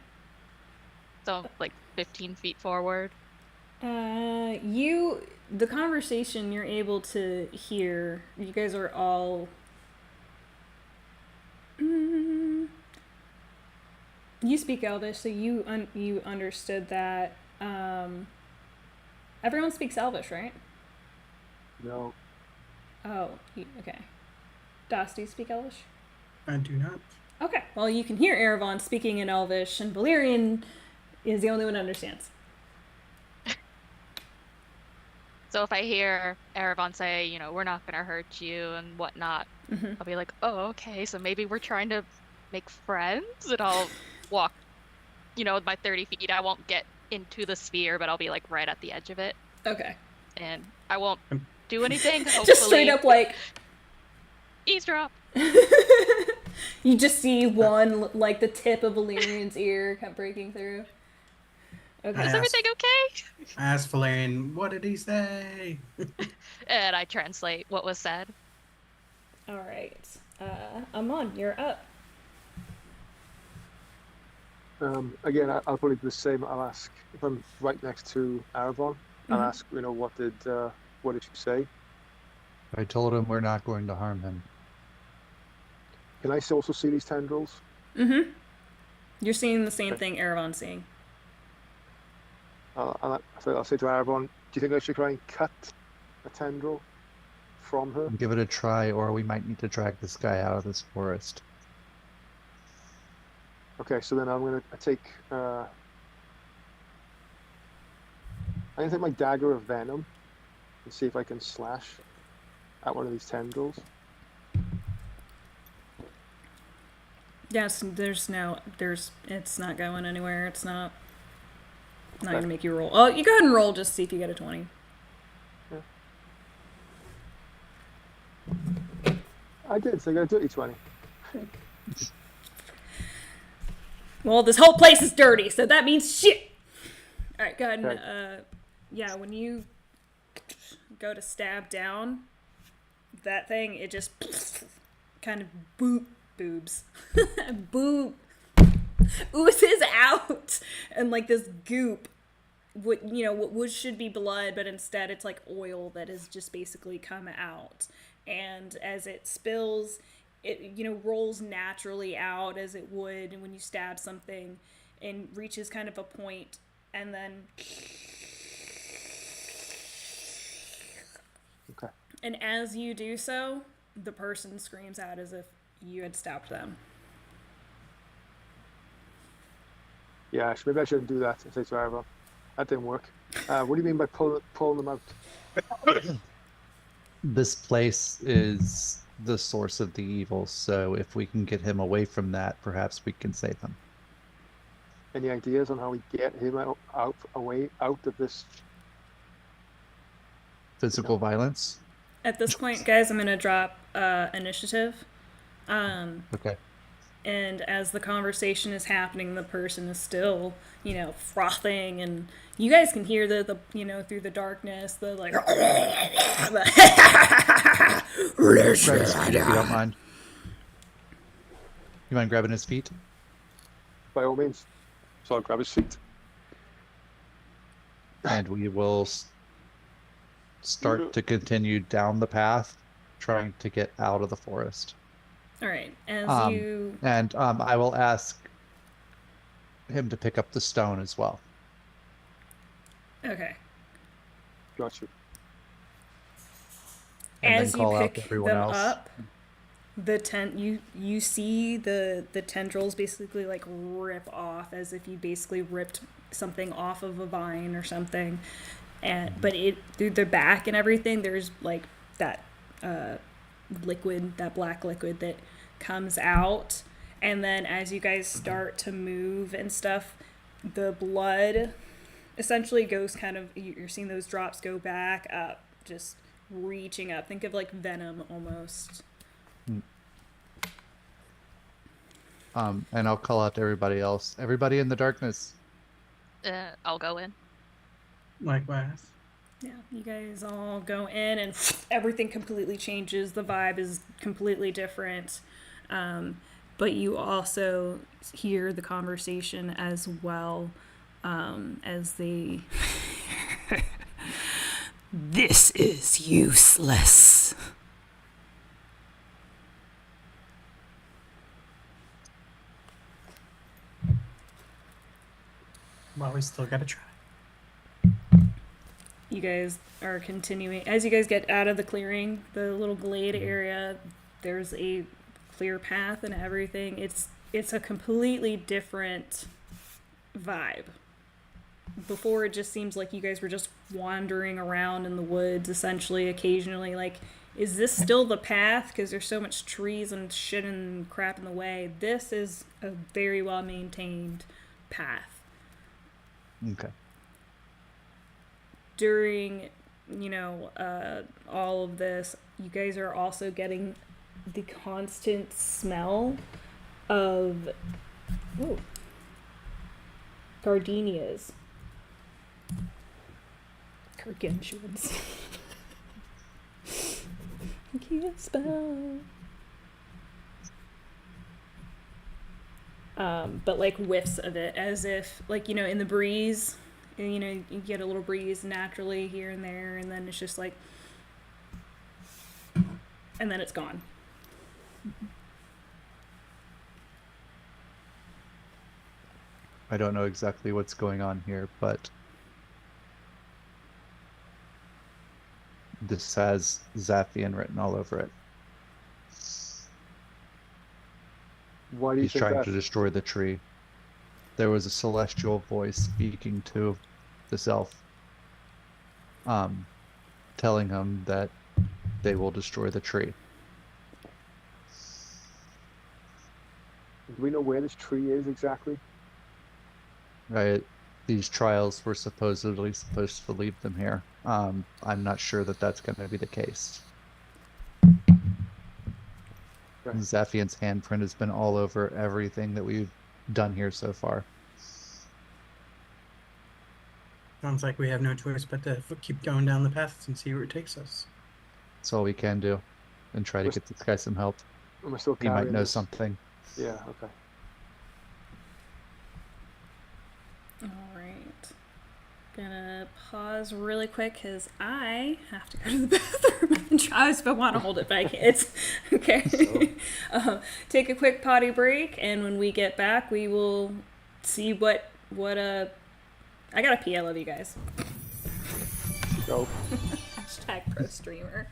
F: So like 15 feet forward.
A: The conversation you're able to hear, you guys are all you speak Elvish, so you understood that. Everyone speaks Elvish, right?
C: No.
A: Oh, okay. Das, do you speak Elvish?
B: I do not.
A: Okay, well, you can hear Erebon speaking in Elvish, and Valerian is the only one who understands.
F: So if I hear Erebon say, you know, we're not gonna hurt you and whatnot, I'll be like, oh, okay, so maybe we're trying to make friends, and I'll walk, you know, with my 30 feet. I won't get into the sphere, but I'll be like right at the edge of it,
A: Okay.
F: and I won't do anything. Hopefully.
A: Just straight up like
F: eavesdrop.
A: You just see one, like the tip of Valerian's ear come breaking through. Okay.
F: Is everything okay?
B: I asked Valerian, what did he say?
F: And I translate what was said.
A: All right. Amon, you're up.
C: Again, I'll probably do the same. I'll ask if I'm right next to Arabon. I'll ask, you know, what did you say?
D: I told him we're not going to harm him.
C: Can I also see these tendrils?
A: You're seeing the same thing Erebon's seeing.
C: I'll say to Arabon, do you think I should try and cut a tendril from her?
D: Give it a try, or we might need to drag this guy out of this forest.
C: Okay, so then I'm gonna take my dagger of venom and see if I can slash at one of these tendrils.
A: Yes, it's not going anywhere. It's not gonna make you roll. Oh, you go ahead and roll, just see if you get a 20.
C: Yeah. I did, so I got a dirty 20.
A: Well, this whole place is dirty, so that means shit. All right, go ahead and
C: Okay.
A: when you go to stab down that thing, it just kind of boobs, oozes out, and like this goop, what should be blood, but instead it's like oil that has just basically come out, and as it spills, it rolls naturally out as it would when you stab something, and reaches kind of a point, and then
C: Okay.
A: And as you do so, the person screams out as if you had stabbed them.
C: Yeah, maybe I shouldn't do that. I say to Ira, that didn't work. What do you mean by pulling them out?
D: This place is the source of the evil, so if we can get him away from that, perhaps we can save him.
C: Any ideas on how we get him out of this?
D: Physical violence?
A: At this point, guys, I'm going to drop initiative.
D: Okay.
A: And as the conversation is happening, the person is still, frothing, and you guys can hear the through the darkness, the like.
D: Grab his feet if you don't mind. You mind grabbing his feet?
C: By all means. So I'll grab his feet.
D: And we will start to continue down the path, trying to get out of the forest.
A: All right, as you.
D: And I will ask him to pick up the stone as well.
A: Okay.
C: Got you.
D: And
A: As
D: then call
A: you
D: out
A: pick
D: everyone
A: them
D: else.
A: up, you see the tendrils basically like rip off as if you basically ripped something off of a vine or something, but it through the back and everything there's like that liquid, that black liquid that comes out, and then as you guys start to move and stuff, the blood essentially goes kind of, you're seeing those drops go back up, just reaching up. Think of like venom almost.
D: And I'll call out to everybody else. Everybody in the darkness.
F: I'll go in.
B: Likewise.
A: Yeah, you guys all go in and everything completely changes. The vibe is completely different. But you also hear the conversation as well, as they...
G: This is useless.
B: Well, we still gotta try.
A: You guys are continuing. As you guys get out of the clearing, the little glade area, there's a clear path and everything. It's a completely different vibe. Before, it just seems like you guys were just wandering around in the woods, essentially, occasionally. Like, is this still the path? Because there's so much trees and shit and crap in the way. This is a very well-maintained path.
D: Okay.
A: During, all of this, you guys are also getting the constant smell of gardenias. Gargantuans. I can't spell. But like whiffs of it, as if like, in the breeze, you get a little breeze naturally here and there, and then it's just like, and then it's gone.
D: I don't know exactly what's going on here, but this has Zaphian written all over it.
C: Why do you
D: He's
C: think
D: trying
C: that?
D: to destroy the tree. There was a celestial voice speaking to this elf, telling him that they will destroy the tree.
C: Do we know where this tree is exactly?
D: Right? These trials were supposedly supposed to leave them here. I'm not sure that that's going to be the case.
C: Right.
D: Zaphian's handprint has been all over everything that we've done here so far.
B: Sounds like we have no choice but to keep going down the path and see where it takes us.
D: That's all we can do. And try to get this guy some help.
C: Am I still
D: He might
C: carrying
D: know
C: this?
D: something.
C: Yeah, okay.
A: All right. Gonna pause really quick because I have to go to the bathroom and try if I want to hold it back. It's okay. Take a quick potty break, and when we get back, we will see what I gotta pee. I love you guys.
C: Go.
A: Hashtag pro streamer.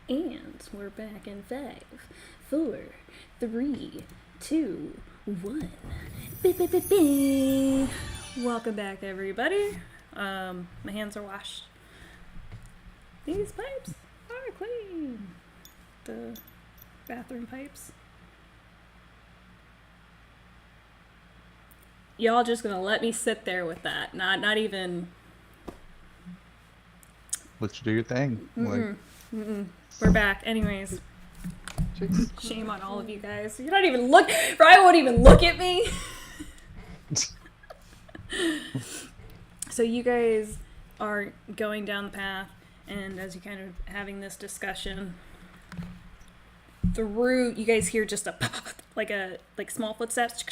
A: And we're back in 5, 4, 3, 2, 1. Welcome back, everybody. My hands are washed. These pipes are clean. The bathroom pipes. Y'all just gonna let me sit there with that? Not even.
D: Let you do your thing. Like,
A: We're back. Anyways,
D: jeez.
A: shame on all of you guys. You're not even look. Brian won't even look at me. So you guys are going down the path, and as you kind of having this discussion, through you guys hear just a like small footsteps,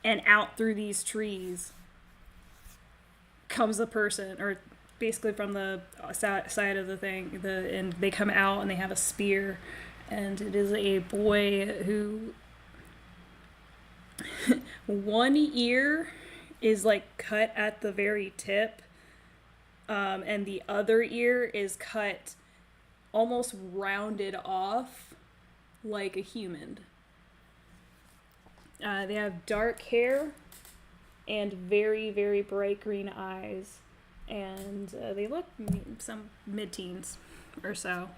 A: and out through these trees comes a person, or basically from the side of the thing, and they come out and they have a spear, and it is a boy who one ear is like cut at the very tip, and the other ear is cut almost rounded off like a human. They have dark hair and very, very bright green eyes. And they look some mid-teens or so.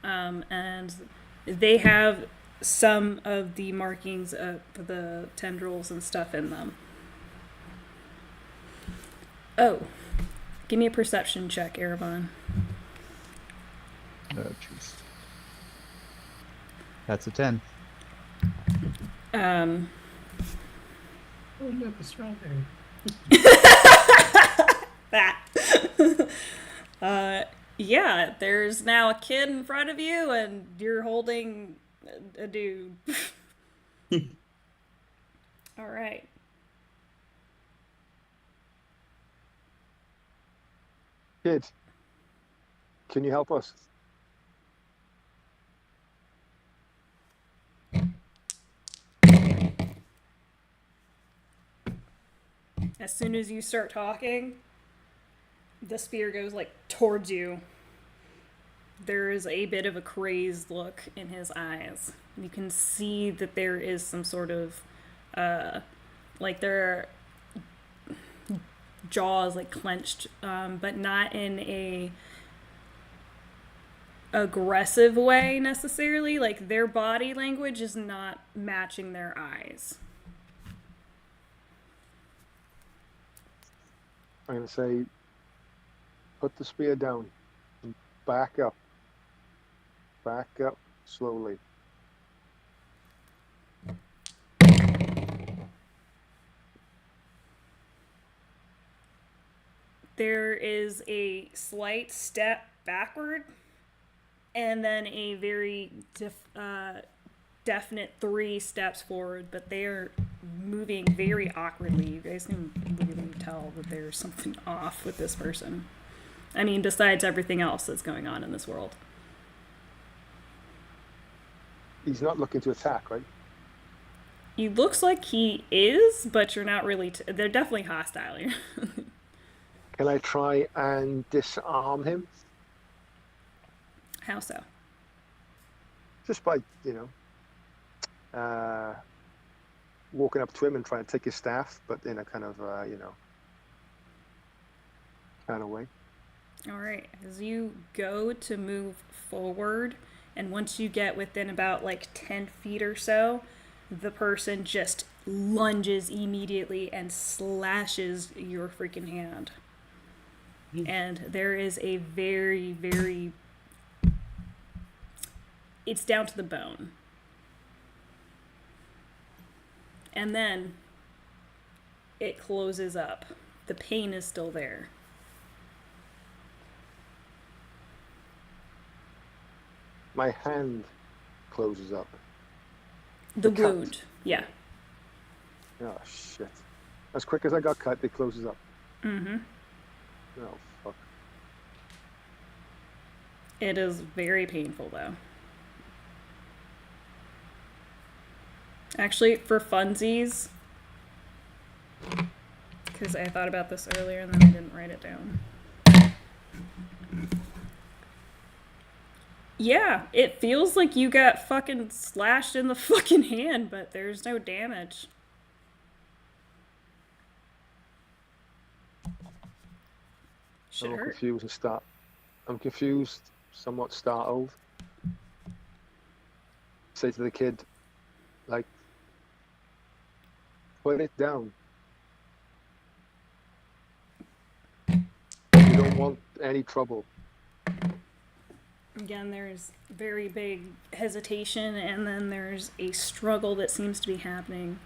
A: And they have some of the markings of the tendrils and stuff in them. Oh, give me a perception check, Erebon.
D: Oh, jeez. That's a 10.
B: Oh, look, the strawberry.
A: That. Yeah, there's now a kid in front of you, and you're holding a dude. All right.
C: Kid, can you help us?
A: As soon as you start talking, the spear goes like towards you. There is a bit of a crazed look in his eyes. You can see that there is some sort of like their jaws like clenched, but not in a aggressive way necessarily. Like their body language is not matching their eyes.
C: I'm going to say, put the spear down and back up. Back up slowly.
A: There is a slight step backward and then a very definite 3 steps forward, but they are moving very awkwardly. You guys can really tell that there's something off with this person. I mean, besides everything else that's going on in this world.
C: He's not looking to attack, right?
A: He looks like he is, but you're not really... they're definitely hostile.
C: Can I try and disarm him?
A: How so?
C: Just by, walking up to him and trying to take his staff, but in a kind of, kind of way.
A: All right. As you go to move forward, and once you get within about like 10 feet or so, the person just lunges immediately and slashes your freaking hand. And there is a very, very... it's down to the bone. And then it closes up. The pain is still there.
C: My hand closes up.
A: The
C: The cut.
A: wound. Yeah.
C: Oh, shit. As quick as I got cut, it closes up.
A: Mm-hmm.
C: Oh, fuck.
A: It is very painful, though. Actually, for funsies, because I thought about this earlier and then I didn't write it down. Yeah, it feels like you got fucking slashed in the fucking hand, but there's no damage. Should
C: I'm
A: hurt.
C: confused and I'm confused, somewhat startled. Say to the kid, like, put it down. You don't want any trouble.
A: Again, there's very big hesitation, and then there's a struggle that seems to be happening.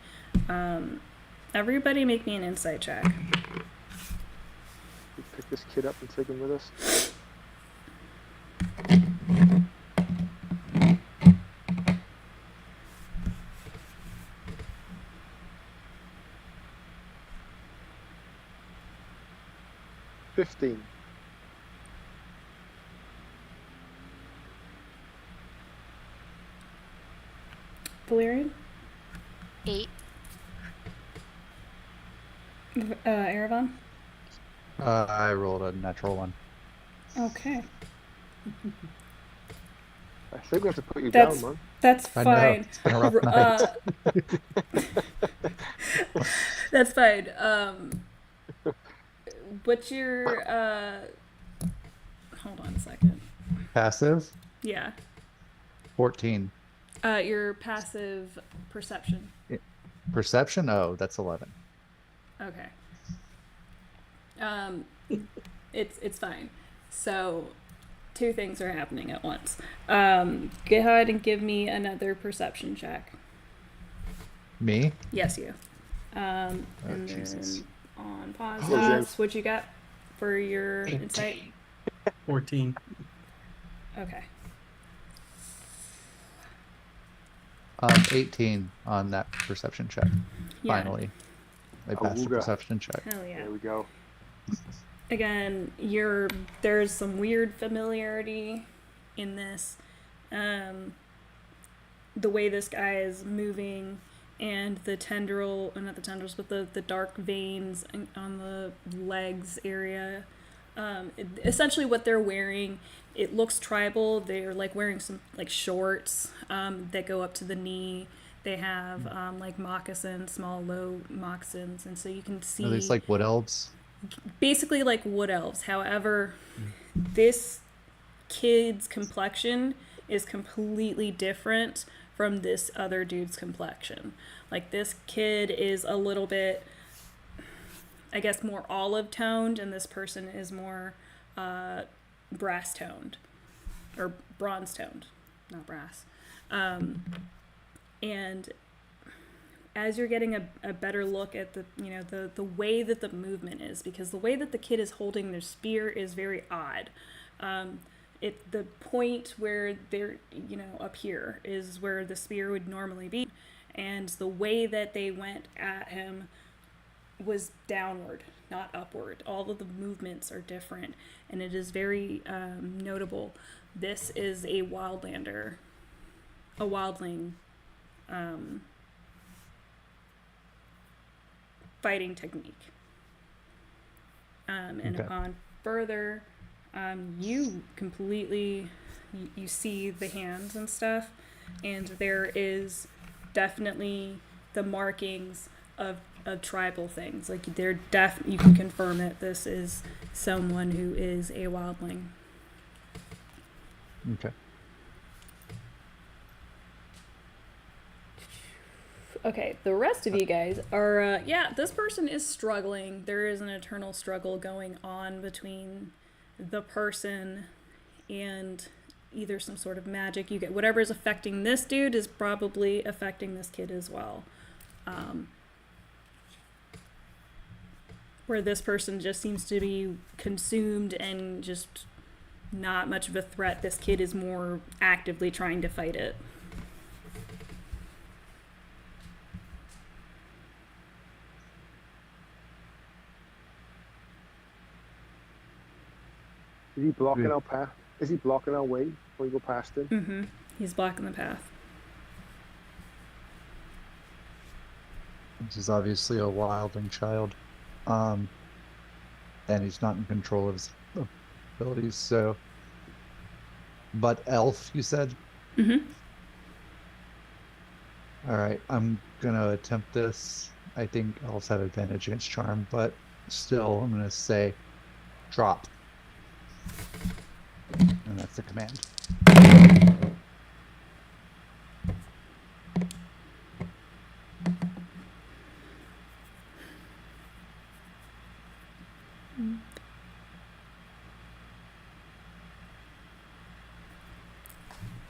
A: Everybody make me an insight check.
C: We pick this kid up and take him with us. $15.
A: Valerian?
F: 8.
A: Erevan?
D: I rolled a natural 1.
A: Okay.
C: I think we have to put you
A: That's
C: down, man.
A: that's
D: I know.
A: fine.
D: It's been a rough night.
A: That's fine. What's your hold on a second.
D: Passive,
A: Yeah.
D: 14.
A: Your passive perception.
D: Perception? Oh, that's 11.
A: Okay. It's fine. So, two things are happening at once. Go ahead and give me another perception check.
D: Me?
A: Yes, you.
D: Oh,
A: And
D: Jesus.
A: then on pause,
C: Oh,
A: Haas, what you got for your insight?
B: 14.
A: Okay.
D: 18 on that perception check.
A: Yeah.
D: Finally. I passed the
C: Awooga.
D: perception check.
A: Hell yeah.
C: There we go.
A: Again, there's some weird familiarity in this. The way this guy is moving and the tendril, not the tendrils, but the dark veins on the legs area. Essentially what they're wearing, it looks tribal. They're like wearing some like shorts that go up to the knee. They have like moccasins, small low moccasins, and so you can see
D: Are these like wood elves?
A: basically like wood elves. However, this kid's complexion is completely different from this other dude's complexion. Like this kid is a little bit, I guess, more olive toned, and this person is more brass toned or bronze toned, not brass. And as you're getting a better look at the way that the movement is, because the way that the kid is holding their spear is very odd. The point where they're up here is where the spear would normally be, and the way that they went at him was downward, not upward. All of the movements are different, and it is very notable. This is a wildlander, a wildling fighting technique. And
D: Okay.
A: upon further, you completely, you see the hands and stuff, and there is definitely the markings of tribal things. Like you can confirm it. This is someone who is a wildling.
D: Okay.
A: Okay, the rest of you guys are, this person is struggling. There is an eternal struggle going on between the person and either some sort of magic. You get whatever is affecting this dude is probably affecting this kid as well. Where this person just seems to be consumed and just not much of a threat. This kid is more actively trying to fight it.
C: Is he blocking our path? Is he blocking our way when we go past him?
A: Mm-hmm. He's blocking the path.
D: This is obviously a wildling child. And he's not in control of his abilities, so. But elf, you said?
A: Mm-hmm.
D: Alright, I'm gonna attempt this. I think elves have advantage against charm, but still, I'm gonna say drop. And that's the command.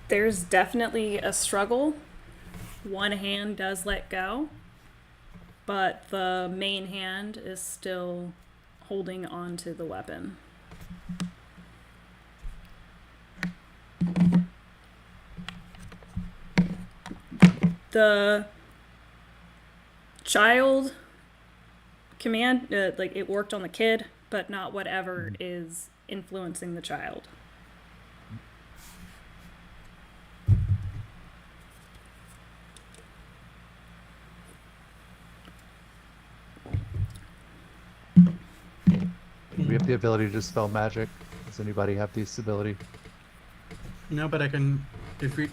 A: There's definitely a struggle. One hand does let go, but the main hand is still holding on to the weapon. The child command, like it worked on the kid, but not whatever is influencing the child.
D: We have the ability to dispel magic. Does anybody have this ability?
B: No, but I can If we,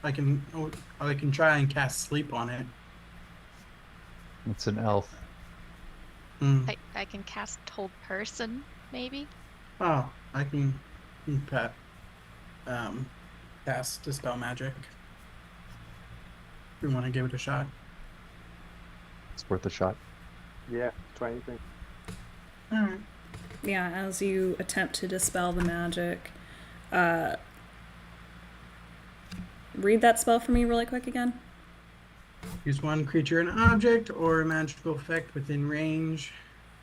B: I can try and cast sleep on it.
D: It's an elf.
B: Hmm.
F: I can cast Hold Person, maybe?
B: Oh, I can pat, cast Dispel Magic. If we want to give it a shot.
D: It's worth a shot.
C: Yeah, try anything.
B: All right.
A: Yeah, as you attempt to dispel the magic, read that spell for me really quick again.
B: Use one creature, an object, or a magical effect within range.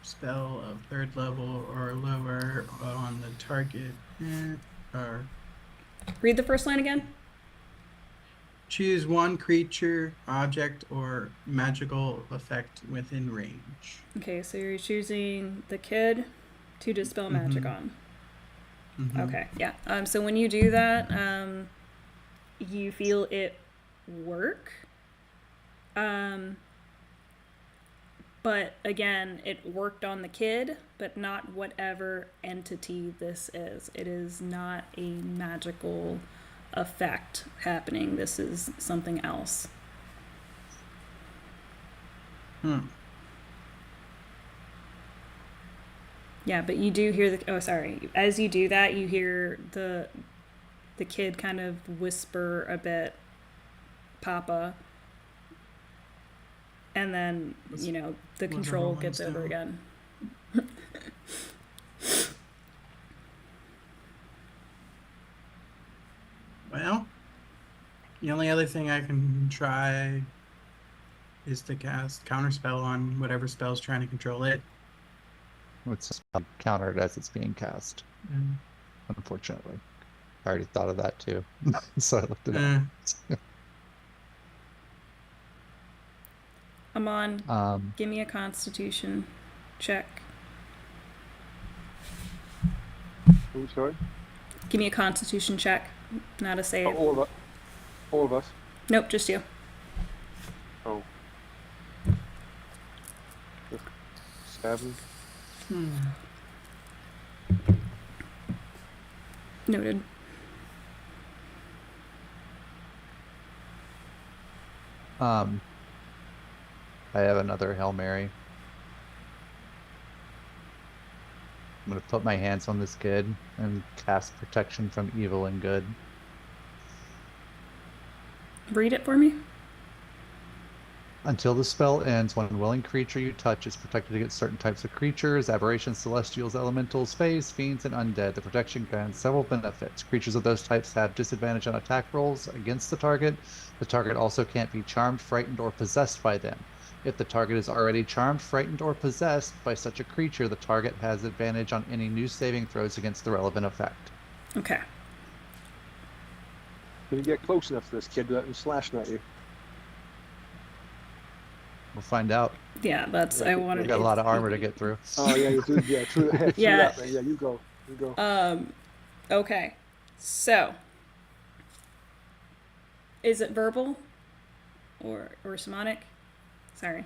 B: Spell of 3rd level or lower on the target. Or
A: Read the first line again.
B: choose one creature, object, or magical effect within range.
A: Okay, so you're choosing the kid to dispel magic
B: Mhm.
A: on.
B: Mhm.
A: Okay, yeah. So when you do that, you feel it work. But again, it worked on the kid, but not whatever entity this is. It is not a magical effect happening. This is something else.
B: Hmm.
A: Yeah, but you do hear the. Oh, sorry. As you do that, you hear the kid kind of whisper a bit, "Papa," and then
B: Let's-
A: the
B: let's
A: control
B: roll
A: gets
B: ones
A: over
B: down.
A: again.
B: Well, the only other thing I can try is to cast Counterspell on whatever spell's trying to control it.
D: It's countered as it's being cast,
B: Mm.
D: unfortunately. I already thought of that too. So I looked it up.
A: Amon, give me a Constitution check.
C: Oh, sorry.
A: Give me a Constitution check, not a save.
C: Oh, all of us.
A: Nope, just you.
C: Oh. 7.
B: Hmm.
A: Noted.
D: I have another Hail Mary. I'm gonna put my hands on this kid and cast protection from evil and good.
A: Read it for me.
D: Until the spell ends, one willing creature you touch is protected against certain types of creatures, aberrations, celestials, elementals, fays, fiends, and undead. The protection grants several benefits. Creatures of those types have disadvantage on attack rolls against the target. The target also can't be charmed, frightened, or possessed by them. If the target is already charmed, frightened, or possessed by such a creature, the target has advantage on any new saving throws against the relevant effect.
A: Okay.
C: Can you get close enough to this kid without him slashing at you?
D: We'll find out.
A: Yeah, that's I wanted.
D: We've got a lot of armor to get through.
C: Oh yeah, you do. Yeah, true. True
A: Yeah.
C: that, man. Yeah, you go. You go.
A: Okay, so is it verbal or somatic? Sorry.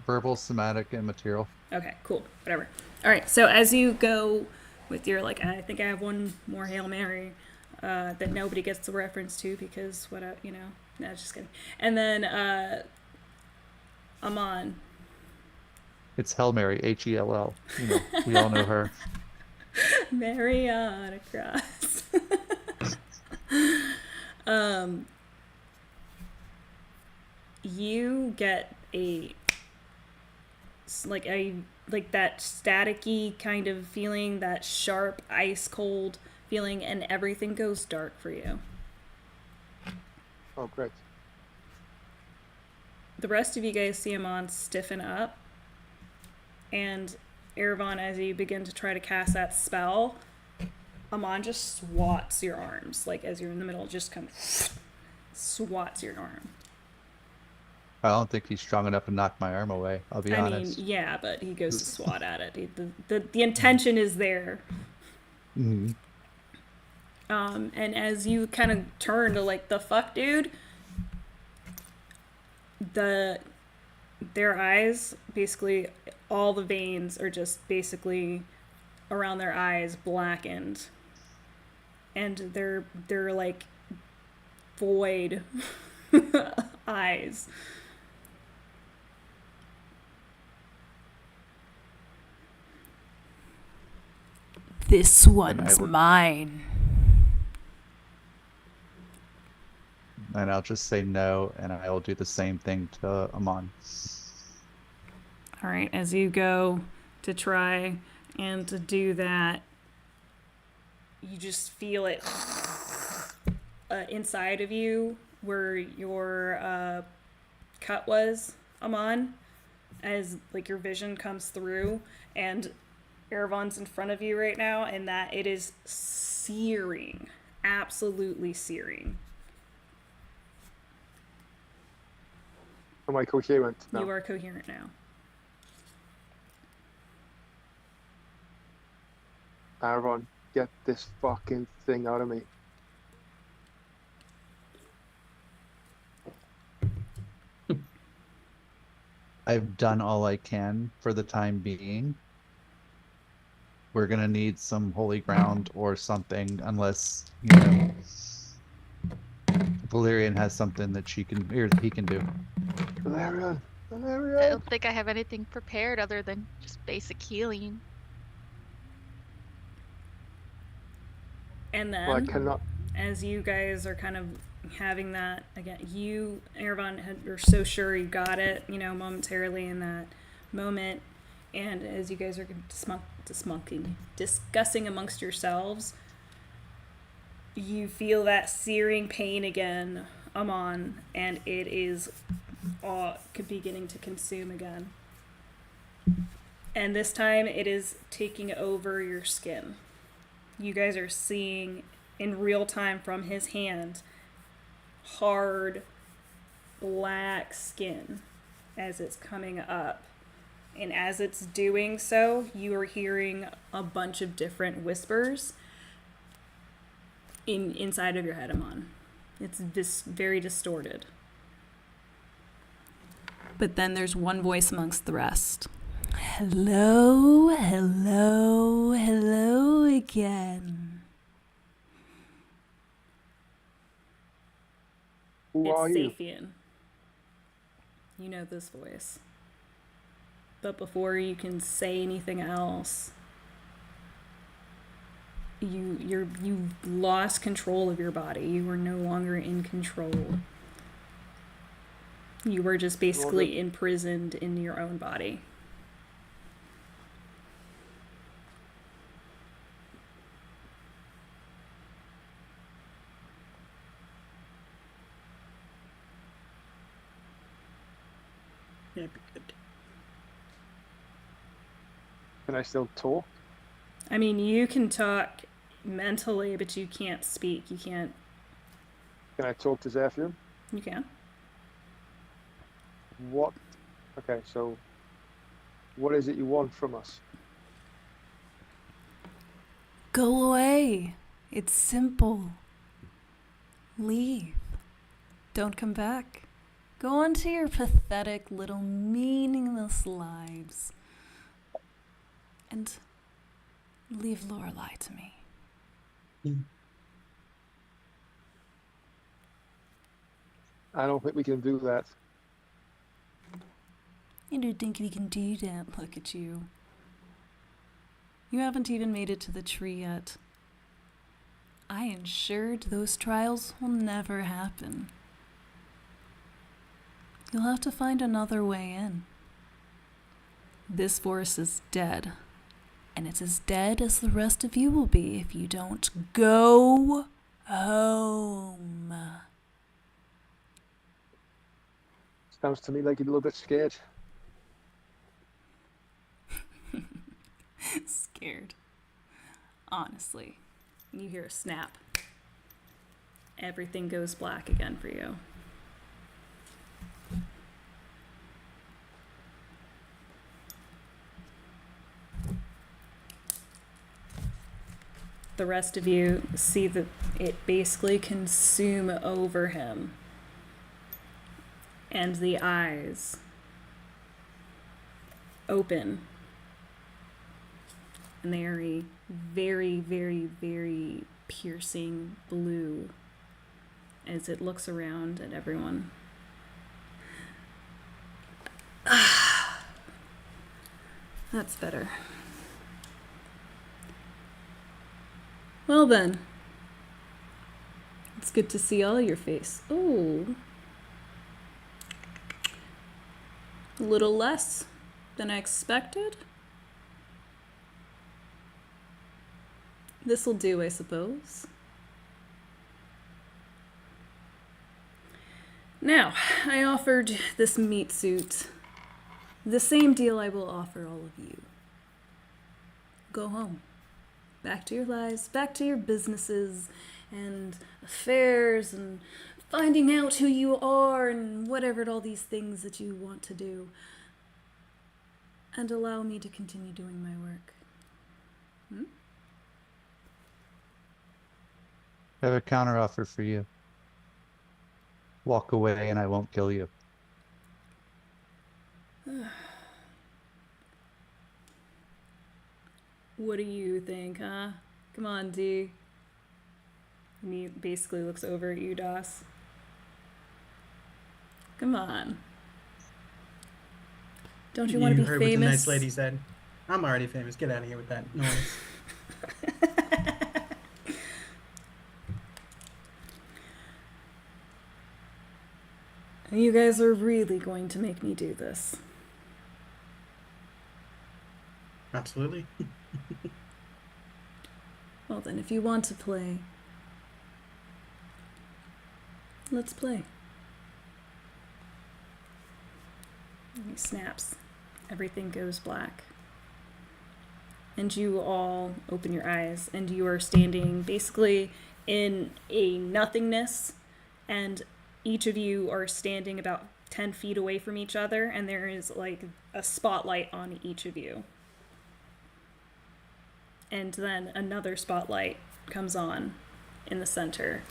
D: Verbal, somatic, and material.
A: Okay, cool. Whatever. All right. So as you go with your I think I have one more Hail Mary that nobody gets the reference to because no, just kidding. And then Amon.
D: It's Hail Mary, Hell. We all know her.
A: Mary on a cross. You get that staticky kind of feeling, that sharp ice cold feeling, and everything goes dark for you.
C: Oh, great.
A: The rest of you guys see Amon stiffen up, and Eravon, as you begin to try to cast that spell, Amon just swats your arms, as you're in the middle, just kind of swats your arm.
D: I don't think he's strong enough to knock my arm away. I'll be honest.
A: I mean, yeah, but he goes to swat at it. The intention is there.
D: Mm-hmm.
A: And as you kind of turn to the fuck, dude, their eyes, basically all the veins are just basically around their eyes blackened, and they're void eyes.
G: This one's mine.
D: And I'll just say no, and I'll do the same thing to Amon.
A: All right, as you go to try and to do that, you just feel it inside of you where your cut was, Amon, as like your vision comes through, and Erevon's in front of you right now, and that it is searing, absolutely searing.
C: Am I coherent now?
A: You are coherent now.
C: Aaron, get this fucking thing out of me.
D: I've done all I can for the time being. We're gonna need some holy ground or something, unless, you know, Valerian has something that she can, or he can do.
C: Valerian!
F: I
C: Valerian!
F: don't think I have anything prepared other than just basic healing.
A: And then,
C: Well, I cannot.
A: as you guys are kind of having that again, you, Erevon, are so sure you got it, you know, momentarily in that moment, and as you guys are discussing amongst yourselves, you feel that searing pain again, Amon, and it is beginning to consume again. And this time it is taking over your skin. You guys are seeing in real time from his hand hard black skin as it's coming up. And as it's doing so, you are hearing a bunch of different whispers inside of your head, Amon. It's very distorted.
E: But then there's one voice amongst the rest.
G: Hello, hello, hello again.
C: Who are
A: It's
C: you?
A: Saphian. You know this voice. But before you can say anything else, you've lost control of your body. You are no longer in control. You were just basically imprisoned in your own body.
B: Yeah, be good.
C: Can I still talk?
A: I mean, you can talk mentally, but you can't speak. You can't.
C: Can I talk to Zephyr?
A: You can.
C: What? Okay, so what is it you want from us?
E: Go away. It's simple. Leave. Don't come back. Go on to your pathetic little meaningless lives. And leave Lorelei to me.
C: I don't think we can do that.
E: You don't think we can do that? Look at you. You haven't even made it to the tree yet. I ensured those trials will never happen. You'll have to find another way in. This forest is dead, and it's as dead as the rest of you will be if you don't go home.
C: Sounds to me like you're a little bit scared.
A: Scared. Honestly. You hear a snap. Everything goes black again for you. The rest of you see that it basically consume over him. And the eyes open. And they are a very, very, very piercing blue. as it looks around at everyone. That's better. Well then. It's good to see all your face. Oh. A little less than I expected. This'll do, I suppose. Now, I offered this meat suit. The same deal I will offer all of you. Go home. Back to your lives, back to your businesses and affairs and finding out who you are and whatever all these things that you want to do. And allow me to continue doing my work.
D: I have a counteroffer for you. Walk away and I won't kill you.
A: What do you think, huh? Come on, D. And he basically looks over at you, Das. Come on. Don't you want to be
B: heard what the
A: famous?
B: nice lady said. I'm already famous. Get out of here with that noise.
A: You guys are really going to make me do this.
B: Absolutely.
A: Well then, if you want to play, let's play. And he snaps. Everything goes black. And you all open your eyes, and you are standing basically in a nothingness, and each of you are standing about 10 feet away from each other, and there is like a spotlight on each of you. And then another spotlight comes on in the center.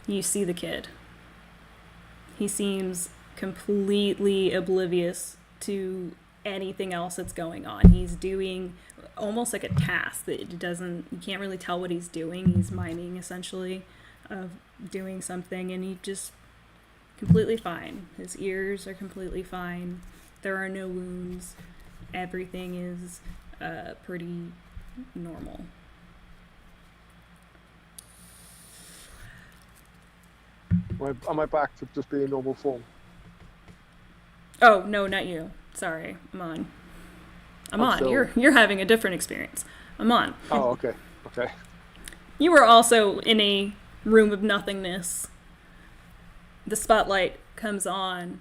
A: You see the kid. He seems completely oblivious to anything else that's going on. He's doing almost like a task that you can't really tell what he's doing. He's miming essentially of doing something, and he just completely fine. His ears are completely fine. There are no wounds. Everything is pretty normal.
C: Am I back to just being normal form?
A: Oh no, not you. Sorry, Amon. Amon,
C: so-
A: you're having a different experience. Amon,
C: Oh, okay. Okay.
A: you were also in a room of nothingness. The spotlight comes on,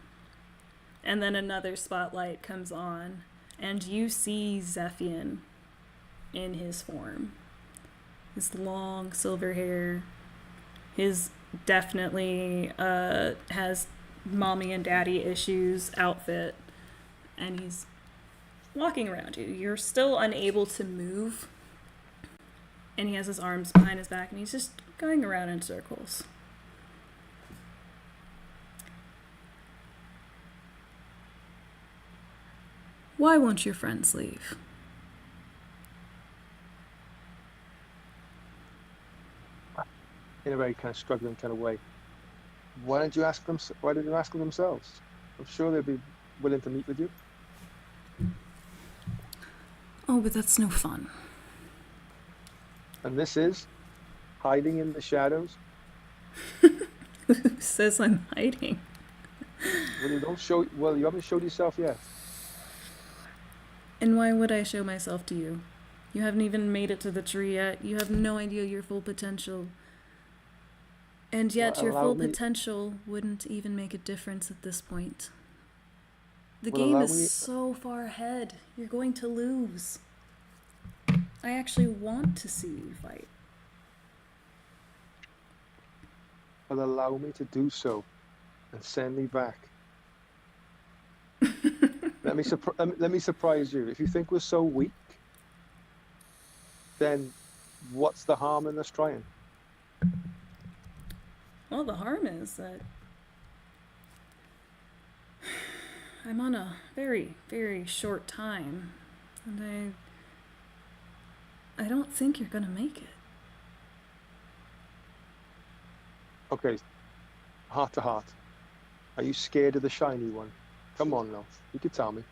A: and then another spotlight comes on, and you see Zephian in his form. His long silver hair. His definitely has mommy and daddy issues outfit, and he's walking around you. You're still unable to move, and he has his arms behind his back, and he's just going around in circles. Why won't your friends leave?
C: In a very kind of struggling kind of way. Why didn't you ask them? Why didn't you ask them themselves? I'm sure they'd be willing to meet with you.
G: Oh, but that's no fun.
C: And this is hiding in the shadows.
A: Who says I'm hiding?
C: Well, you don't show. Well, you haven't showed yourself yet.
A: And why would I show myself to you? You haven't even made it to the tree yet. You have no idea your full potential. And yet
C: Well,
A: your
C: allow
A: full
C: me-
A: potential wouldn't even make a difference at this point. The
C: Well,
A: game
C: allow
A: is
C: me-
A: so far ahead. You're going to lose. I actually want to see you fight.
C: Well, allow me to do so, and send me back. Let me surprise you. If you think we're so weak, then what's the harm in us trying?
A: Well, the harm is that I'm on a very, very short time, and I don't think you're gonna make it.
C: Okay, heart to heart. Are you scared of the shiny one? Come on now, you can tell me.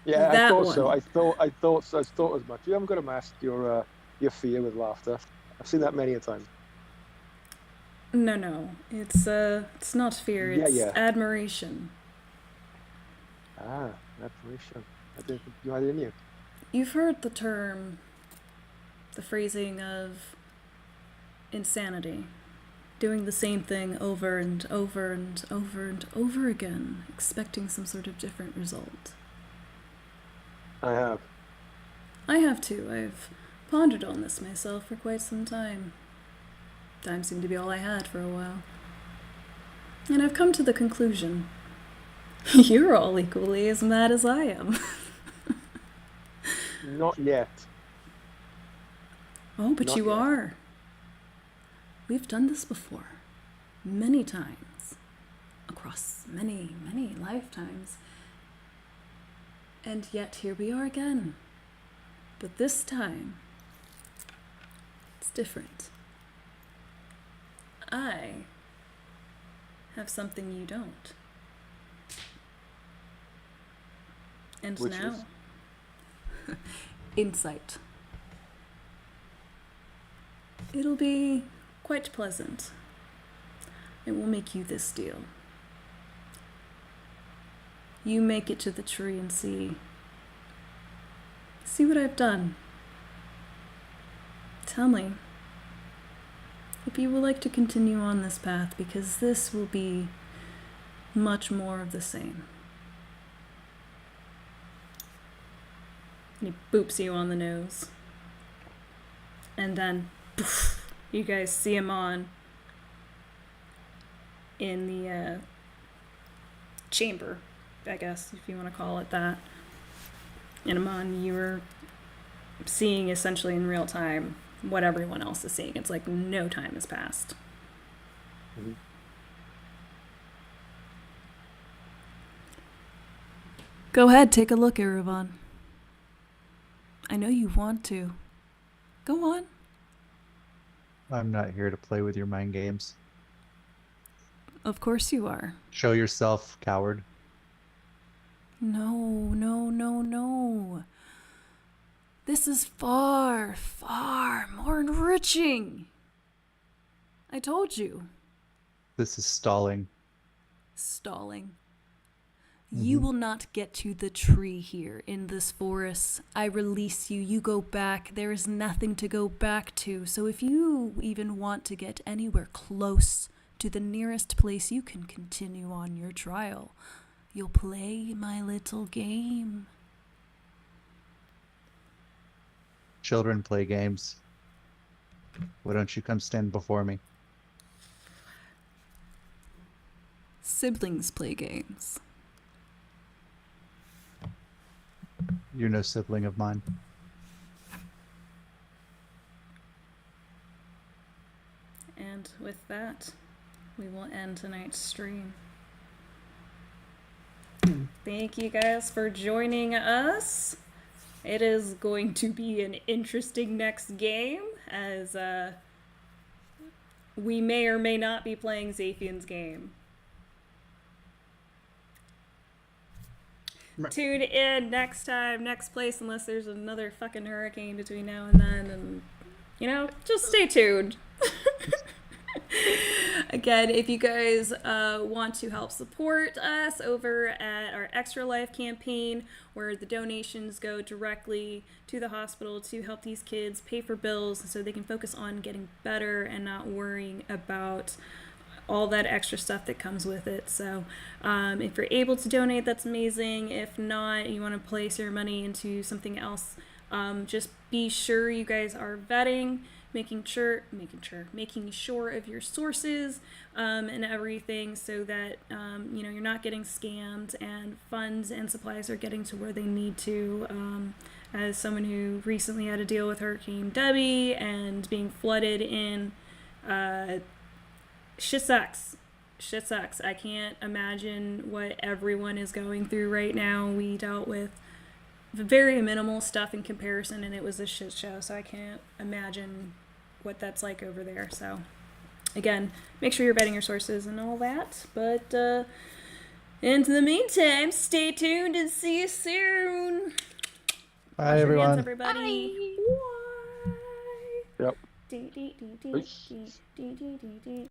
C: Yeah, I
A: That
C: thought so.
A: one.
C: I thought as much. You haven't got to mask your fear with laughter. I've seen that many a time.
A: No. It's not fear,
C: Yeah,
A: it's
C: yeah.
A: admiration.
C: Ah, admiration. I didn't think you had it in you.
A: You've heard the phrasing of insanity. Doing the same thing over and over and over and over again, expecting some sort of different result.
C: I have.
A: I have too. I've pondered on this myself for quite some time. Time seemed to be all I had for a while. And I've come to the conclusion you're all equally as mad as I am.
C: Not yet.
A: Oh, but
C: Not
A: you
C: yet.
A: are. We've done this before. Many times. Across many, many lifetimes. And yet here we are again. But this time, it's different. I have something you don't. And
C: Which
A: now,
C: is?
A: insight. It'll be quite pleasant. It will make you this deal. You make it to the tree and see what I've done. Tell me if you would like to continue on this path, because this will be much more of the same. And he boops you on the nose. And then, poof, you guys see him on in the chamber, I guess, if you want to call it that. And Amon, you were seeing essentially in real time what everyone else is seeing. It's like no time has passed.
C: Mm-hmm.
E: Go ahead, take a look, Erevan. I know you want to. Go on.
D: I'm not here to play with your mind games.
E: Of course you are.
D: Show yourself, coward.
E: No. This is far, far more enriching. I told you.
D: This is stalling.
E: Stalling. You will not get to the tree here in this forest. I release you. You go back. There is nothing to go back to. So if you even want to get anywhere close to the nearest place you can continue on your trial, you'll play my little game.
D: Children play games. Why don't you come stand before me?
E: Siblings play games.
D: You're no sibling of mine.
A: And with that, we will end tonight's stream. Thank you guys for joining us. It is going to be an interesting next game, as we may or may not be playing Zaphian's game.
B: Right.
A: Tune in next time, next place, unless there's another fucking hurricane between now and then, and, just stay tuned. Again, if you guys want to help support us over at our Extra Life campaign, where the donations go directly to the hospital to help these kids pay for bills so they can focus on getting better and not worrying about all that extra stuff that comes with it. So if you're able to donate, that's amazing. If not, you want to place your money into something else, just be sure you guys are vetting, making sure of your sources and everything, so that you're not getting scammed and funds and supplies are getting to where they need to. As someone who recently had to deal with Hurricane Debbie and being flooded in, shit sucks. I can't imagine what everyone is going through right now. We dealt with very minimal stuff in comparison, and it was a shit show, so I can't imagine what that's like over there. So again, make sure you're vetting your sources and all that, but in the meantime, stay tuned and see you soon.
D: Bye,
A: Wash your
D: everyone.
A: hands, everybody.
F: Bye.
A: Bye.
C: Yep.
A: Dee, dee, dee, dee,
C: Peace.
A: dee, dee, dee, dee, dee.